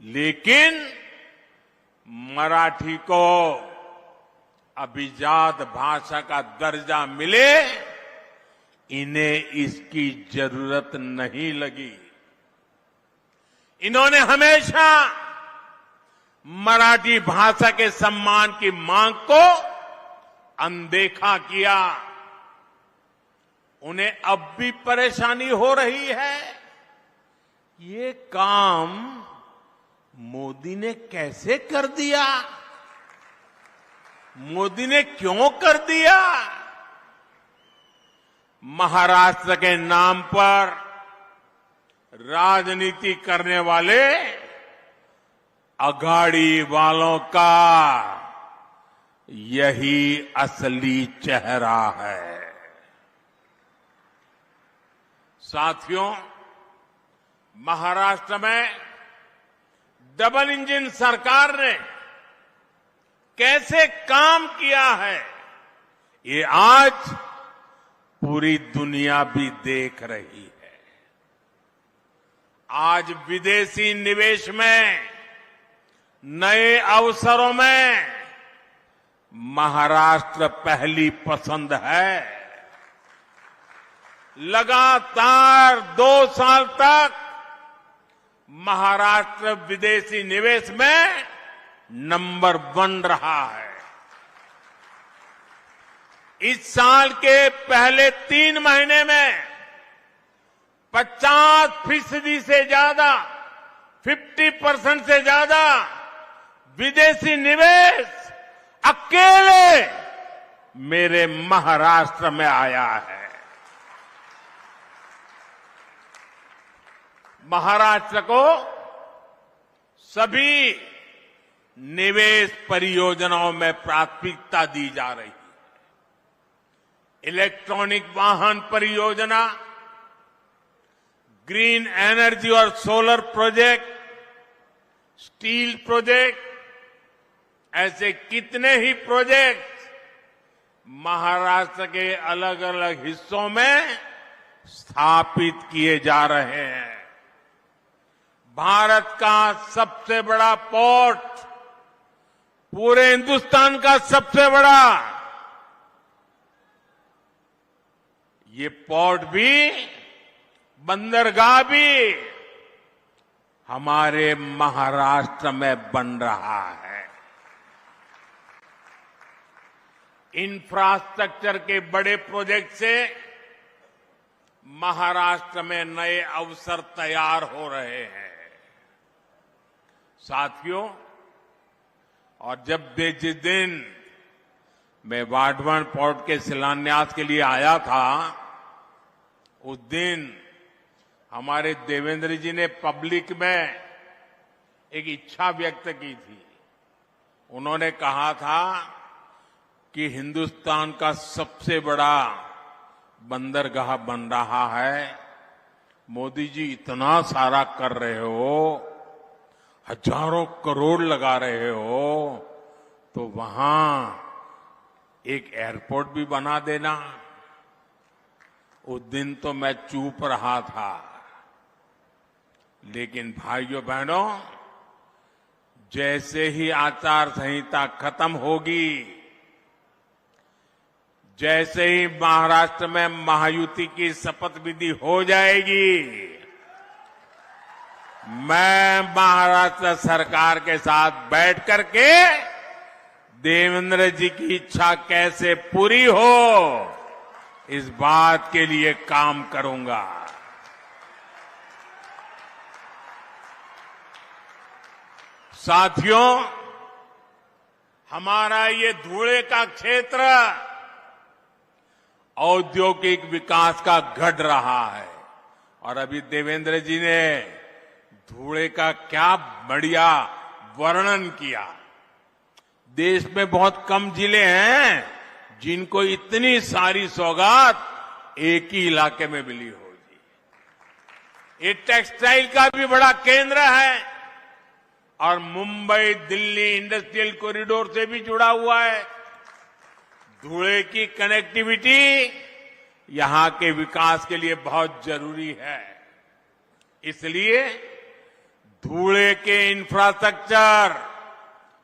लेकिन मराठी को अभिजात भाषा का दर्जा मिले, इन्हें इसकी जरूरत नहीं लगी। इन्होंने हमेशा मराठी भाषा के सम्मान की मांग को अनदेखा किया। उन्हें अब भी परेशानी हो रही है। ये काम मोदी ने कैसे कर दिया? मोदी ने क्यों कर दिया? महाराष्ट्र के नाम पर राजनीति करने वाले अघाड़ी वालों का यही असली चेहरा है। साथियों, महाराष्ट्र में डबल इंजन सरकार ने कैसे काम किया है, ये आज पूरी दुनिया भी देख रही है। आज विदेशी निवेश में, नए अवसरों में महाराष्ट्र पहली पसंद है। लगातार 2 साल तक महाराष्ट्र विदेशी निवेश में नंबर 1 रहा है। इस साल के पहले 3 महीने में 50% से ज्यादा, 50% से ज्यादा विदेशी निवेश अकेले मेरे महाराष्ट्र में आया है। महाराष्ट्र को सभी निवेश परियोजनाओं में प्राथमिकता दी जा रही है। इलेक्ट्रॉनिक वाहन परियोजना, ग्रीन एनर्जी और सोलर प्रोजेक्ट, स्टील प्रोजेक्ट, ऐसे कितने ही प्रोजेक्ट महाराष्ट्र के अलग अलग हिस्सों में स्थापित किए जा रहे हैं। भारत का सबसे बड़ा पोर्ट, पूरे हिंदुस्तान का सबसे बड़ा, ये पोर्ट भी, बंदरगाह भी हमारे महाराष्ट्र में बन रहा है। इंफ्रास्ट्रक्चर के बड़े प्रोजेक्ट से महाराष्ट्र में नए अवसर तैयार हो रहे हैं। साथियों, और जिस दिन मैं वाडवन पोर्ट के शिलान्यास के लिए आया था, उस दिन हमारे देवेंद्र जी ने पब्लिक में एक इच्छा व्यक्त की थी। उन्होंने कहा था कि हिंदुस्तान का सबसे बड़ा बंदरगाह बन रहा है, मोदी जी इतना सारा कर रहे हो, हजारों करोड़ लगा रहे हो, तो वहां एक एयरपोर्ट भी बना देना। उस दिन तो मैं चुप रहा था, लेकिन भाइयों बहनों, जैसे ही आचार संहिता खत्म होगी, जैसे ही महाराष्ट्र में महायुति की शपथ विधि हो जाएगी, मैं महाराष्ट्र सरकार के साथ बैठ करके देवेंद्र जी की इच्छा कैसे पूरी हो, इस बात के लिए काम करूंगा। साथियों, हमारा ये धुले का क्षेत्र औद्योगिक विकास का गढ़ रहा है, और अभी देवेंद्र जी ने धुले का क्या बढ़िया वर्णन किया। देश में बहुत कम जिले हैं जिनको इतनी सारी सौगात एक ही इलाके में मिली होगी। ये टेक्सटाइल का भी बड़ा केंद्र है और मुंबई दिल्ली इंडस्ट्रियल कॉरिडोर से भी जुड़ा हुआ है। धुले की कनेक्टिविटी यहां के विकास के लिए बहुत जरूरी है। इसलिए धुले के इंफ्रास्ट्रक्चर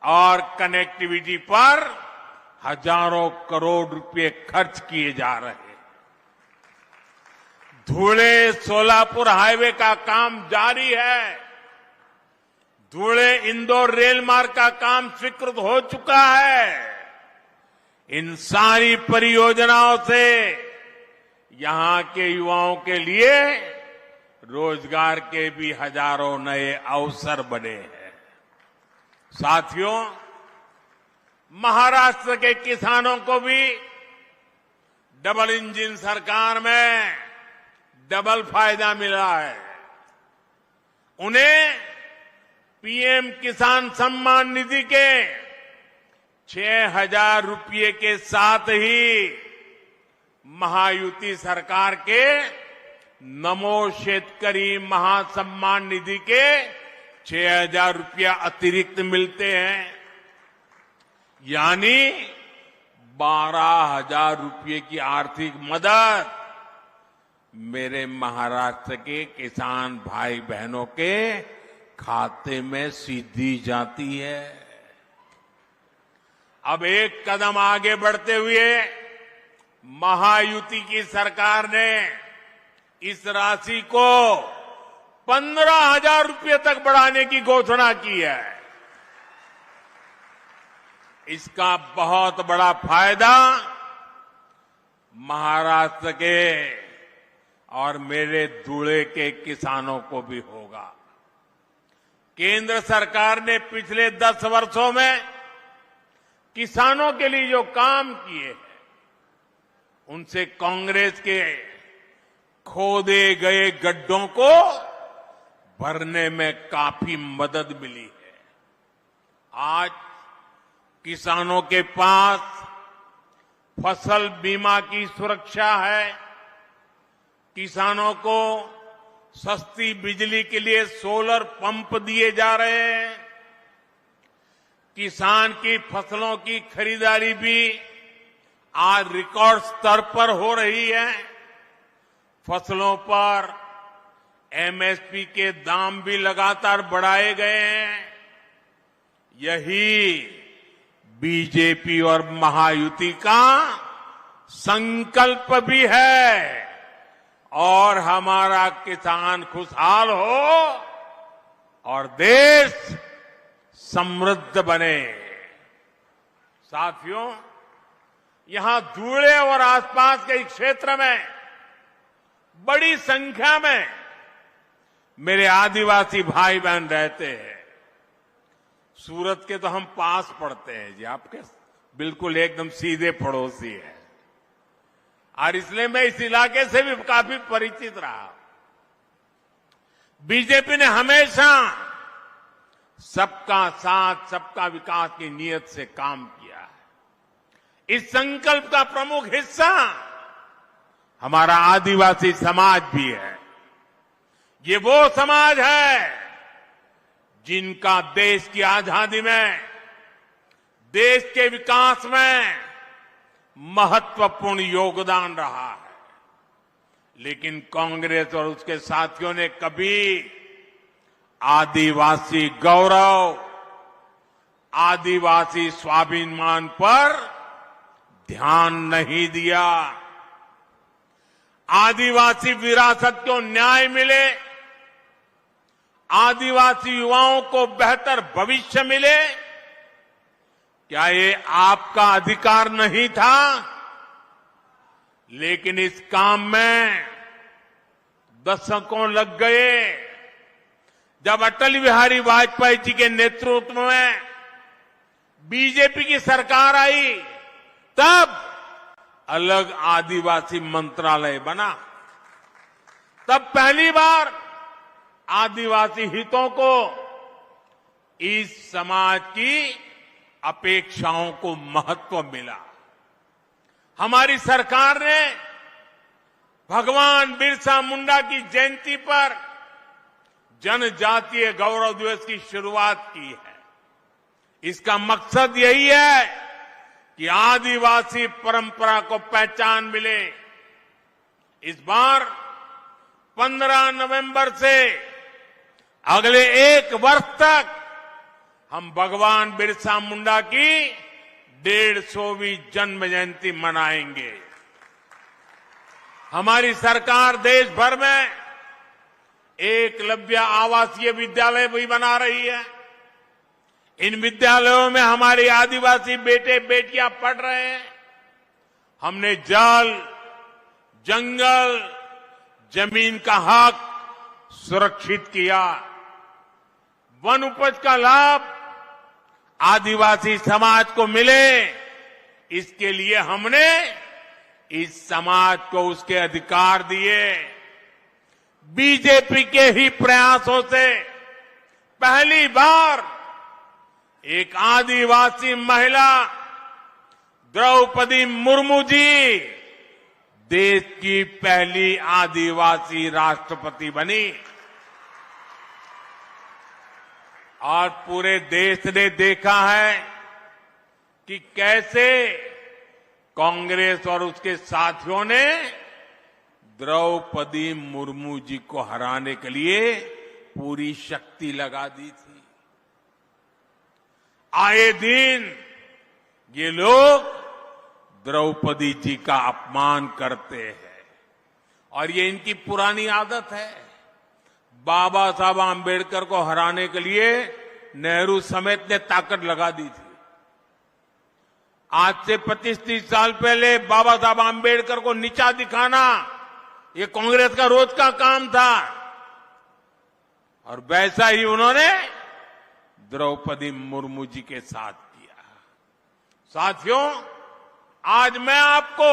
और कनेक्टिविटी पर हजारों करोड़ रुपए खर्च किए जा रहे हैं। धुले सोलापुर हाईवे का काम जारी है। धुले इंदौर रेल मार्ग का काम स्वीकृत हो चुका है। इन सारी परियोजनाओं से यहां के युवाओं के लिए रोजगार के भी हजारों नए अवसर बने हैं। साथियों, महाराष्ट्र के किसानों को भी डबल इंजन सरकार में डबल फायदा मिला है। उन्हें पीएम किसान सम्मान निधि के 6,000 रुपये के साथ ही महायुति सरकार के नमो शेतकरी महासम्मान निधि के 6,000 रुपया अतिरिक्त मिलते हैं, यानी 12,000 रुपये की आर्थिक मदद मेरे महाराष्ट्र के किसान भाई बहनों के खाते में सीधी जाती है। अब एक कदम आगे बढ़ते हुए महायुति की सरकार ने इस राशि को 15,000 रुपये तक बढ़ाने की घोषणा की है। इसका बहुत बड़ा फायदा महाराष्ट्र के और मेरे धुले के किसानों को भी होगा। केंद्र सरकार ने पिछले 10 वर्षों में किसानों के लिए जो काम किए हैं, उनसे कांग्रेस के खोदे गए गड्ढों को भरने में काफी मदद मिली है। आज किसानों के पास फसल बीमा की सुरक्षा है। किसानों को सस्ती बिजली के लिए सोलर पंप दिए जा रहे हैं। किसान की फसलों की खरीदारी भी आज रिकॉर्ड स्तर पर हो रही है। फसलों पर एमएसपी के दाम भी लगातार बढ़ाए गए हैं। यही बीजेपी और महायुति का संकल्प भी है, और हमारा किसान खुशहाल हो और देश समृद्ध बने। साथियों, यहां धुले और आसपास के क्षेत्र में बड़ी संख्या में मेरे आदिवासी भाई बहन रहते हैं। सूरत के तो हम पास पड़ते हैं जी, आपके बिल्कुल एकदम सीधे पड़ोसी है, और इसलिए मैं इस इलाके से भी काफी परिचित रहा। बीजेपी ने हमेशा सबका साथ सबका विकास की नीयत से काम किया है। इस संकल्प का प्रमुख हिस्सा हमारा आदिवासी समाज भी है। ये वो समाज है जिनका देश की आजादी में, देश के विकास में महत्वपूर्ण योगदान रहा है। लेकिन कांग्रेस और उसके साथियों ने कभी आदिवासी गौरव, आदिवासी स्वाभिमान पर ध्यान नहीं दिया। आदिवासी विरासत को न्याय मिले, आदिवासी युवाओं को बेहतर भविष्य मिले, क्या ये आपका अधिकार नहीं था? लेकिन इस काम में दशकों लग गए। जब अटल बिहारी वाजपेयी जी के नेतृत्व में बीजेपी की सरकार आई, तब अलग आदिवासी मंत्रालय बना। तब पहली बार आदिवासी हितों को, इस समाज की अपेक्षाओं को महत्व मिला। हमारी सरकार ने भगवान बिरसा मुंडा की जयंती पर जनजातीय गौरव दिवस की शुरुआत की है। इसका मकसद यही है कि आदिवासी परंपरा को पहचान मिले। इस बार 15 नवंबर से अगले 1 वर्ष तक हम भगवान बिरसा मुंडा की 150वीं जन्म जयंती मनाएंगे। हमारी सरकार देश भर में एकलव्य आवासीय विद्यालय भी बना रही है। इन विद्यालयों में हमारे आदिवासी बेटे बेटियां पढ़ रहे हैं। हमने जल, जंगल, जमीन का हक सुरक्षित किया। वन उपज का लाभ आदिवासी समाज को मिले, इसके लिए हमने इस समाज को उसके अधिकार दिए। बीजेपी के ही प्रयासों से पहली बार एक आदिवासी महिला द्रौपदी मुर्मू जी देश की पहली आदिवासी राष्ट्रपति बनी। और पूरे देश ने देखा है कि कैसे कांग्रेस और उसके साथियों ने द्रौपदी मुर्मू जी को हराने के लिए पूरी शक्ति लगा दी थी। आए दिन ये लोग द्रौपदी जी का अपमान करते हैं, और ये इनकी पुरानी आदत है। बाबा साहब आम्बेडकर को हराने के लिए नेहरू समेत ने ताकत लगा दी थी। आज से 25-30 साल पहले बाबा साहब आम्बेडकर को नीचा दिखाना ये कांग्रेस का रोज का काम था, और वैसा ही उन्होंने द्रौपदी मुर्मू जी के साथ किया। साथियों, आज मैं आपको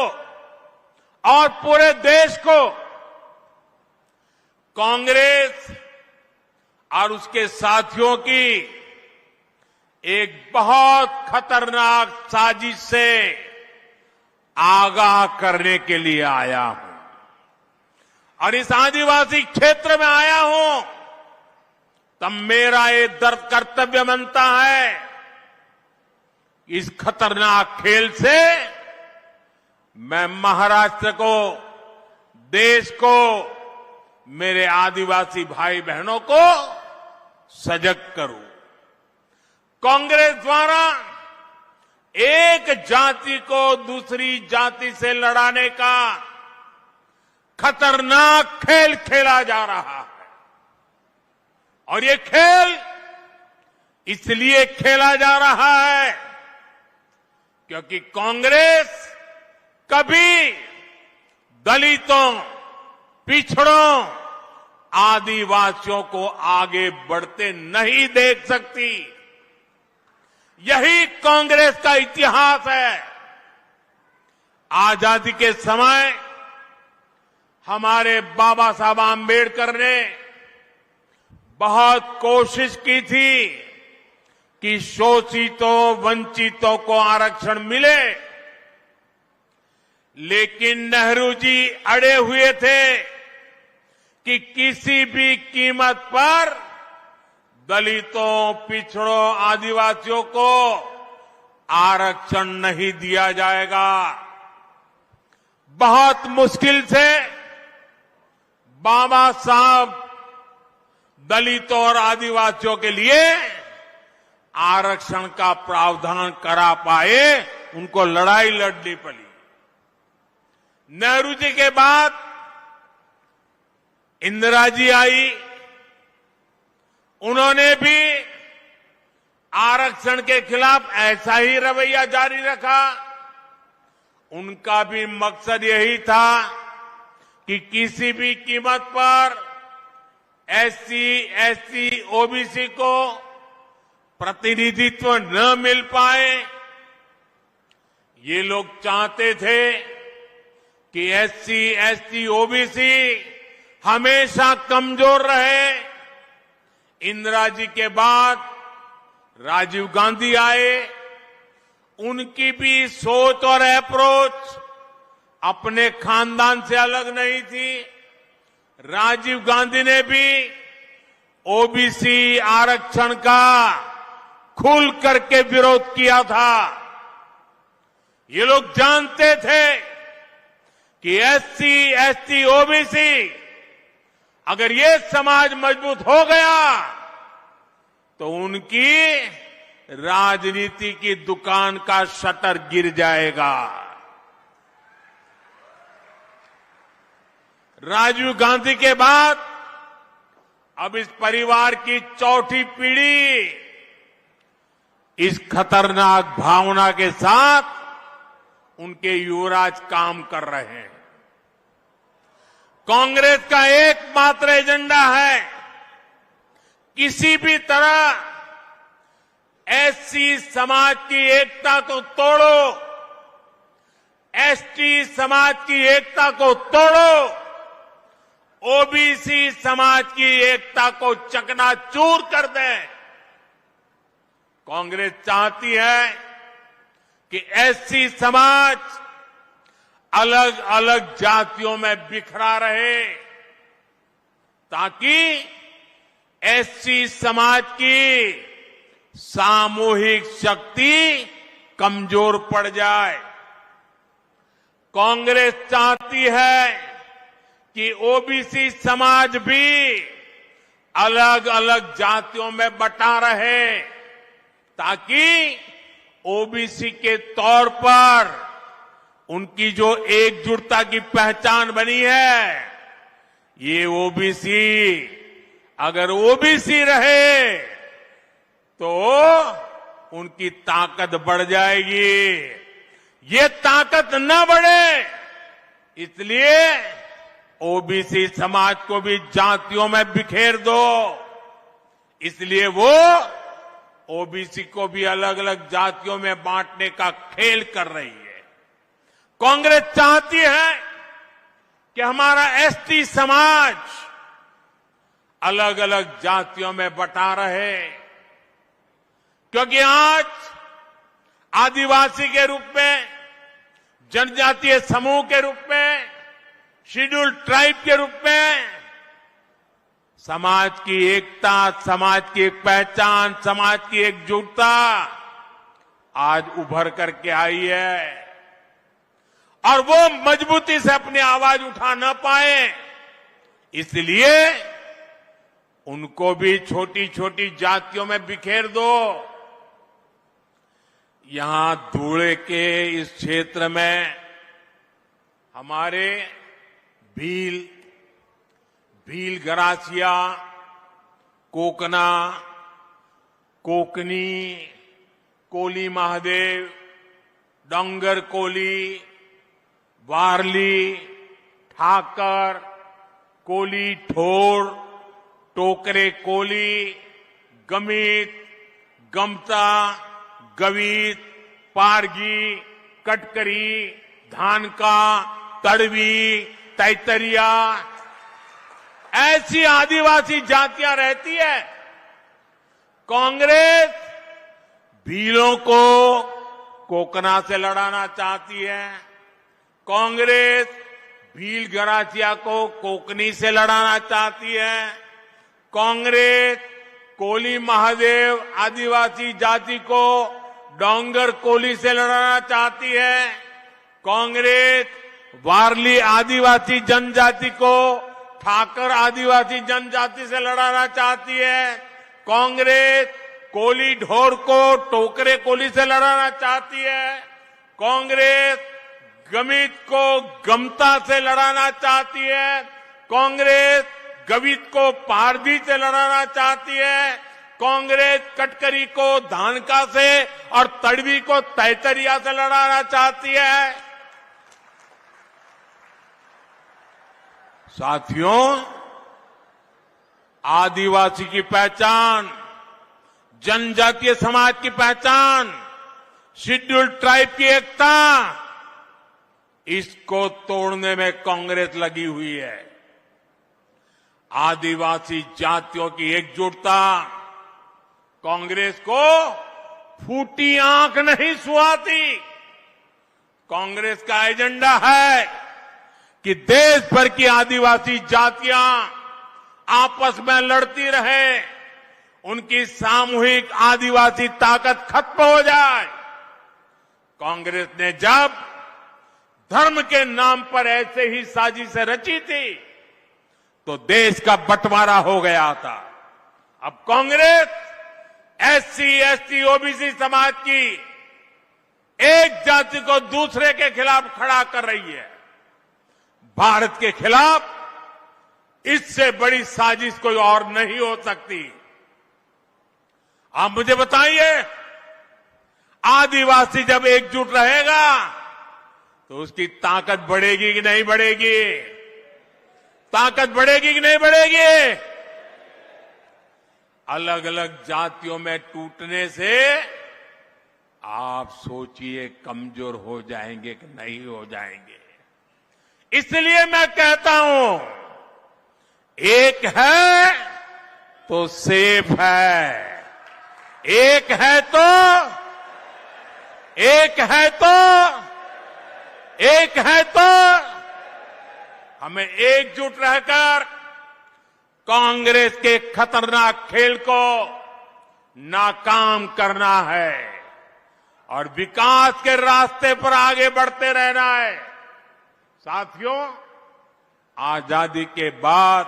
और पूरे देश को कांग्रेस और उसके साथियों की एक बहुत खतरनाक साजिश से आगाह करने के लिए आया हूं, और इस आदिवासी क्षेत्र में आया हूं तब मेरा ये दर्द कर्तव्य बनता है। इस खतरनाक खेल से मैं महाराष्ट्र को, देश को, मेरे आदिवासी भाई बहनों को सजग करूं। कांग्रेस द्वारा एक जाति को दूसरी जाति से लड़ाने का खतरनाक खेल खेला जा रहा है, और ये खेल इसलिए खेला जा रहा है क्योंकि कांग्रेस कभी दलितों, पिछड़ों, आदिवासियों को आगे बढ़ते नहीं देख सकती। यही कांग्रेस का इतिहास है। आजादी के समय हमारे बाबा साहब आम्बेडकर ने बहुत कोशिश की थी कि शोषितों वंचितों को आरक्षण मिले, लेकिन नेहरू जी अड़े हुए थे कि किसी भी कीमत पर दलितों, पिछड़ों, आदिवासियों को आरक्षण नहीं दिया जाएगा। बहुत मुश्किल से बाबा साहब दलितों और आदिवासियों के लिए आरक्षण का प्रावधान करा पाए, उनको लड़ाई लड़नी पड़ी। नेहरू जी के बाद इंदिरा जी आई, उन्होंने भी आरक्षण के खिलाफ ऐसा ही रवैया जारी रखा। उनका भी मकसद यही था कि किसी भी कीमत पर एससी, एसटी, ओबीसी को प्रतिनिधित्व न मिल पाए। ये लोग चाहते थे कि एससी, एसटी, ओबीसी हमेशा कमजोर रहे। इंदिरा जी के बाद राजीव गांधी आए, उनकी भी सोच और अप्रोच अपने खानदान से अलग नहीं थी। राजीव गांधी ने भी ओबीसी आरक्षण का खुल करके विरोध किया था। ये लोग जानते थे कि एससी, एसटी, ओबीसी अगर ये समाज मजबूत हो गया तो उनकी राजनीति की दुकान का शटर गिर जाएगा। राजीव गांधी के बाद अब इस परिवार की चौथी पीढ़ी इस खतरनाक भावना के साथ उनके युवराज काम कर रहे हैं। कांग्रेस का एकमात्र एजेंडा है किसी भी तरह एससी समाज की एकता को तोड़ो, एसटी समाज की एकता को तोड़ो, ओबीसी समाज की एकता को चकनाचूर कर दे। कांग्रेस चाहती है कि एससी समाज अलग अलग जातियों में बिखरा रहे, ताकि एससी समाज की सामूहिक शक्ति कमजोर पड़ जाए। कांग्रेस चाहती है कि ओबीसी समाज भी अलग अलग जातियों में बटा रहे, ताकि ओबीसी के तौर पर उनकी जो एकजुटता की पहचान बनी है, ये ओबीसी अगर ओबीसी रहे तो उनकी ताकत बढ़ जाएगी। ये ताकत न बढ़े, इसलिए ओबीसी समाज को भी जातियों में बिखेर दो। इसलिए वो ओबीसी को भी अलग अलग जातियों में बांटने का खेल कर रही है। कांग्रेस चाहती है कि हमारा एसटी समाज अलग अलग जातियों में बटा रहे, क्योंकि आज आदिवासी के रूप में, जनजातीय समूह के रूप में, शेड्यूल्ड ट्राइब के रूप में समाज की एकता, समाज की एक पहचान, समाज की एकजुटता आज उभर करके आई है। और वो मजबूती से अपनी आवाज उठा न पाए, इसलिए उनको भी छोटी छोटी जातियों में बिखेर दो। यहां धूले के इस क्षेत्र में हमारे भील गरासिया, कोकना, कोकनी, कोली महादेव, डोंगर कोली, वारली, ठाकर, कोली ठोर, टोकरे कोली, गमित, गमता, गवीत, पारगी, कटकरी, धानका, तड़वी, तैतरिया, ऐसी आदिवासी जातियां रहती है। कांग्रेस भीलों को कोकना से लड़ाना चाहती है। कांग्रेस भील गरासिया को कोकनी से लड़ाना चाहती है। कांग्रेस कोली महादेव आदिवासी जाति को डोंगर कोली से लड़ाना चाहती है। कांग्रेस वारली आदिवासी जनजाति को ठाकर आदिवासी जनजाति से लड़ाना चाहती है। कांग्रेस कोली ढोर को टोकरे कोली से लड़ाना चाहती है। कांग्रेस गमित को गमता से लड़ाना चाहती है। कांग्रेस गवित को पारदी से लड़ाना चाहती है। कांग्रेस कटकरी को धानका से और तड़वी को तैतरिया से लड़ाना चाहती है। साथियों, आदिवासी की पहचान, जनजातीय समाज की पहचान, शेड्यूल ट्राइब की एकता, इसको तोड़ने में कांग्रेस लगी हुई है। आदिवासी जातियों की एकजुटता कांग्रेस को फूटी आंख नहीं सुहाती। कांग्रेस का एजेंडा है कि देश भर की आदिवासी जातियां आपस में लड़ती रहे, उनकी सामूहिक आदिवासी ताकत खत्म हो जाए। कांग्रेस ने जब धर्म के नाम पर ऐसे ही साजिशें रची थी तो देश का बंटवारा हो गया था। अब कांग्रेस एससी, एसटी, ओबीसी समाज की एक जाति को दूसरे के खिलाफ खड़ा कर रही है। भारत के खिलाफ इससे बड़ी साजिश कोई और नहीं हो सकती। आप मुझे बताइए, आदिवासी जब एकजुट रहेगा तो उसकी ताकत बढ़ेगी कि नहीं बढ़ेगी? ताकत बढ़ेगी कि नहीं बढ़ेगी? अलग अलग जातियों में टूटने से आप सोचिए कमजोर हो जाएंगे कि नहीं हो जाएंगे। इसलिए मैं कहता हूं, एक है तो सेफ है, एक है तो हमें एकजुट रहकर कांग्रेस के खतरनाक खेल को नाकाम करना है और विकास के रास्ते पर आगे बढ़ते रहना है। साथियों, आजादी के बाद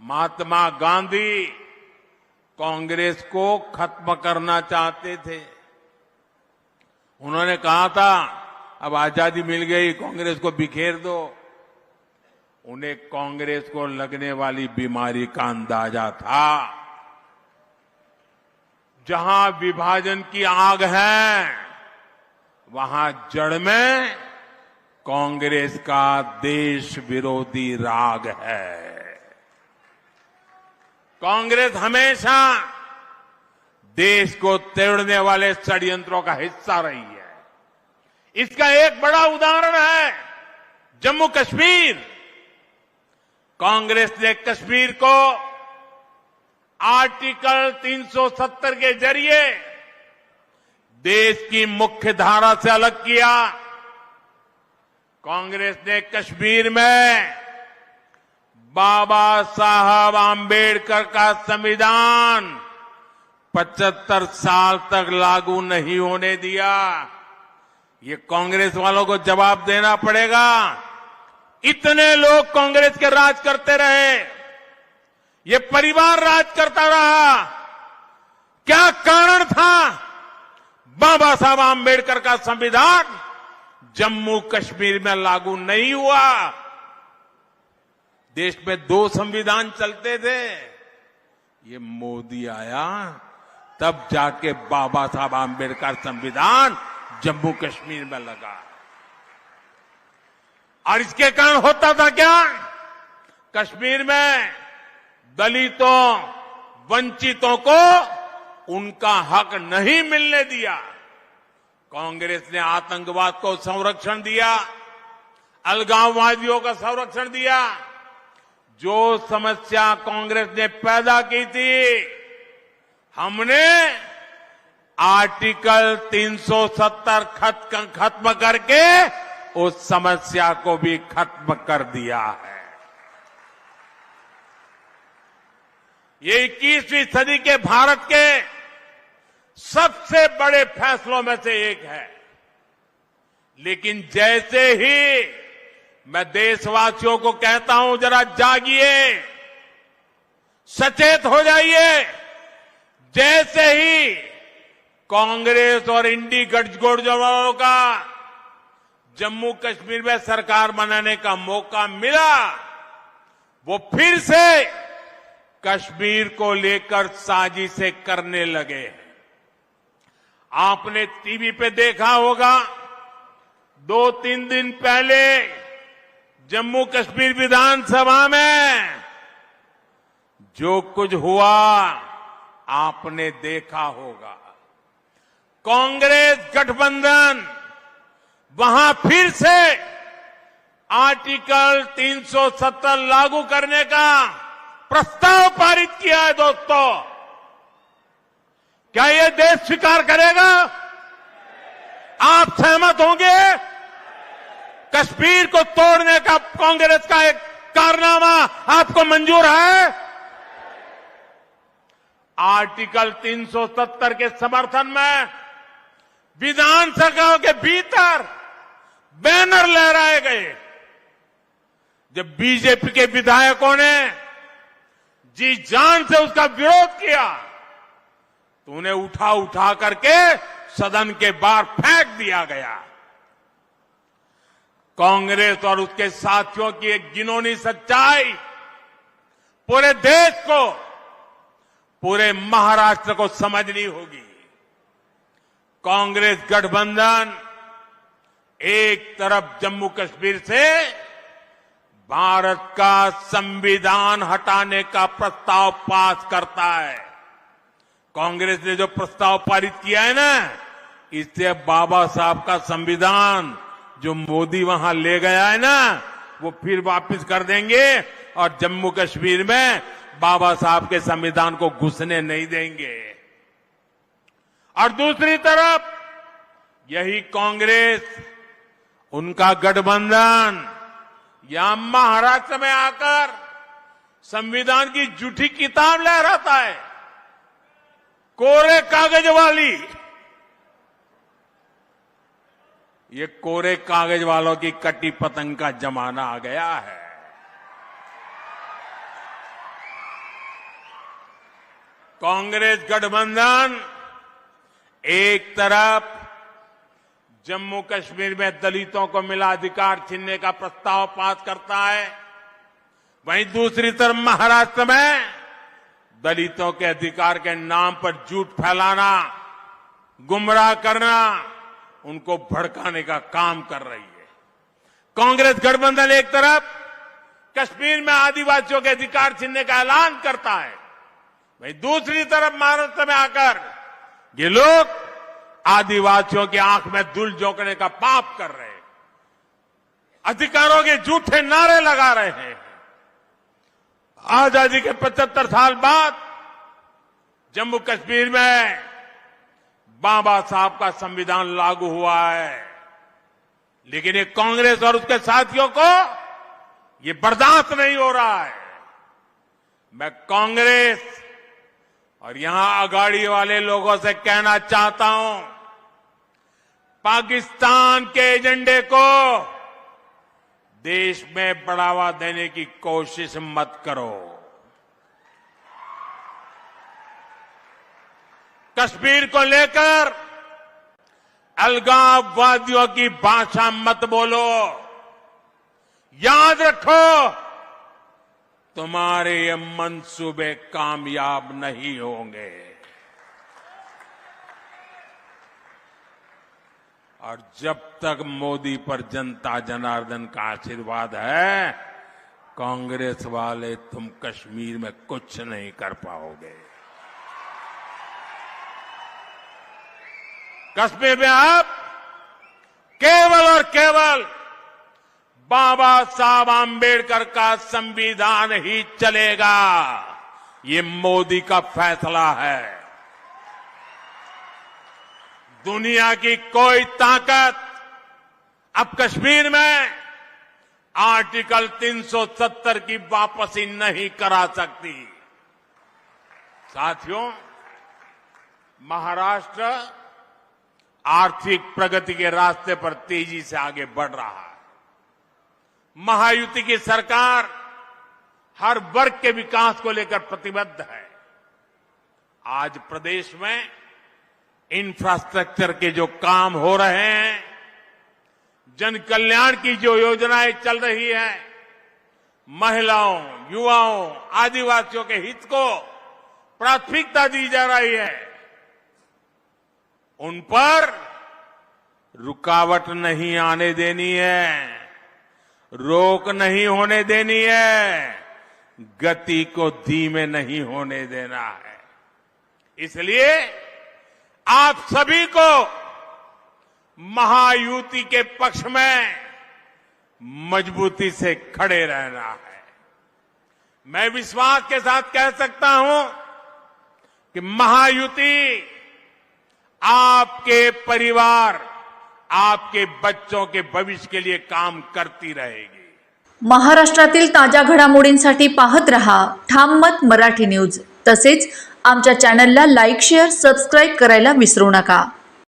महात्मा गांधी कांग्रेस को खत्म करना चाहते थे। उन्होंने कहा था अब आजादी मिल गई, कांग्रेस को बिखेर दो। उन्हें कांग्रेस को लगने वाली बीमारी का अंदाजा था। जहां विभाजन की आग है वहां जड़ में कांग्रेस का देश विरोधी राग है। कांग्रेस हमेशा देश को तोड़ने वाले षड्यंत्रों का हिस्सा रही है। इसका एक बड़ा उदाहरण है जम्मू कश्मीर। कांग्रेस ने कश्मीर को आर्टिकल 370 के जरिए देश की मुख्य धारा से अलग किया। कांग्रेस ने कश्मीर में बाबा साहब आंबेडकर का संविधान 75 साल तक लागू नहीं होने दिया। ये कांग्रेस वालों को जवाब देना पड़ेगा। इतने लोग कांग्रेस के राज करते रहे, ये परिवार राज करता रहा, क्या कारण था बाबा साहब आंबेडकर का संविधान जम्मू कश्मीर में लागू नहीं हुआ? देश में 2 संविधान चलते थे। ये मोदी आया तब जाके बाबा साहब आंबेडकर संविधान जम्मू कश्मीर में लगा। और इसके कारण होता था क्या? कश्मीर में दलितों, वंचितों को उनका हक नहीं मिलने दिया। कांग्रेस ने आतंकवाद को संरक्षण दिया, अलगाववादियों का संरक्षण दिया। जो समस्या कांग्रेस ने पैदा की थी, हमने आर्टिकल 370 खत्म करके उस समस्या को भी खत्म कर दिया है। ये 21वीं सदी के भारत के सबसे बड़े फैसलों में से एक है। लेकिन जैसे ही मैं देशवासियों को कहता हूं, जरा जागिए, सचेत हो जाइए। जैसे ही कांग्रेस और इंडी गठजोड़ का जम्मू कश्मीर में सरकार बनाने का मौका मिला, वो फिर से कश्मीर को लेकर साजिशें करने लगे। आपने टीवी पे देखा होगा, 2-3 दिन पहले जम्मू कश्मीर विधानसभा में जो कुछ हुआ आपने देखा होगा। कांग्रेस गठबंधन वहां फिर से आर्टिकल 370 लागू करने का प्रस्ताव पारित किया है। दोस्तों, क्या ये देश स्वीकार करेगा? आप सहमत होंगे? कश्मीर को तोड़ने का कांग्रेस का एक कारनामा आपको मंजूर है? आर्टिकल 370 के समर्थन में विधानसभा के भीतर बैनर लहराए गए। जब बीजेपी के विधायकों ने जी जान से उसका विरोध किया तो उन्हें उठा करके सदन के बाहर फेंक दिया गया। कांग्रेस और उसके साथियों की एक घिनौनी सच्चाई पूरे देश को, पूरे महाराष्ट्र को समझनी होगी। कांग्रेस गठबंधन एक तरफ जम्मू कश्मीर से भारत का संविधान हटाने का प्रस्ताव पास करता है। कांग्रेस ने जो प्रस्ताव पारित किया है ना, इससे बाबा साहब का संविधान जो मोदी वहां ले गया है ना, वो फिर वापस कर देंगे और जम्मू कश्मीर में बाबा साहब के संविधान को घुसने नहीं देंगे। और दूसरी तरफ यही कांग्रेस, उनका गठबंधन यहां महाराष्ट्र में आकर संविधान की झूठी किताब लहराता है, कोरे कागज वाली। ये कोरे कागज वालों की कटी पतंग का जमाना आ गया है। कांग्रेस गठबंधन एक तरफ जम्मू कश्मीर में दलितों को मिला अधिकार छीनने का प्रस्ताव पास करता है, वहीं दूसरी तरफ महाराष्ट्र में दलितों के अधिकार के नाम पर झूठ फैलाना, गुमराह करना, उनको भड़काने का काम कर रही है। कांग्रेस गठबंधन एक तरफ कश्मीर में आदिवासियों के अधिकार छीनने का ऐलान करता है, वहीं दूसरी तरफ महाराष्ट्र में आकर ये लोग आदिवासियों की आंख में धूल झोंकने का पाप कर रहे हैं, अधिकारों के झूठे नारे लगा रहे हैं। आजादी के 75 साल बाद जम्मू कश्मीर में बाबा साहब का संविधान लागू हुआ है, लेकिन ये कांग्रेस और उसके साथियों को ये बर्दाश्त नहीं हो रहा है। मैं कांग्रेस और यहां अगाड़ी वाले लोगों से कहना चाहता हूं, पाकिस्तान के एजेंडे को देश में बढ़ावा देने की कोशिश मत करो। कश्मीर को लेकर अलगाववादियों की भाषा मत बोलो। याद रखो, तुम्हारे ये मंसूबे कामयाब नहीं होंगे। और जब तक मोदी पर जनता जनार्दन का आशीर्वाद है, कांग्रेस वाले तुम कश्मीर में कुछ नहीं कर पाओगे। कश्मीर में अब केवल और केवल बाबा साहब आम्बेडकर का संविधान ही चलेगा। ये मोदी का फैसला है। दुनिया की कोई ताकत अब कश्मीर में आर्टिकल 370 की वापसी नहीं करा सकती। साथियों, महाराष्ट्र आर्थिक प्रगति के रास्ते पर तेजी से आगे बढ़ रहा है। महायुति की सरकार हर वर्ग के विकास को लेकर प्रतिबद्ध है। आज प्रदेश में इंफ्रास्ट्रक्चर के जो काम हो रहे हैं, जन कल्याण की जो योजनाएं चल रही है, महिलाओं, युवाओं, आदिवासियों के हित को प्राथमिकता दी जा रही है, उन पर रुकावट नहीं आने देनी है, रोक नहीं होने देनी है, गति को धीमे नहीं होने देना है। इसलिए आप सभी को महायुति के पक्ष में मजबूती से खड़े रहना है। मैं विश्वास के साथ कह सकता हूं कि महायुति आपके परिवार, आपके बच्चों के भविष्य के लिए काम करती रहेगी। महाराष्ट्रातील ताज्या घडामोडींसाठी पाहत रहा ठाम मत मराठी न्यूज। तसेच आमच्या चॅनलला लाईक, शेअर, सबस्क्राईब करायला विसरू नका।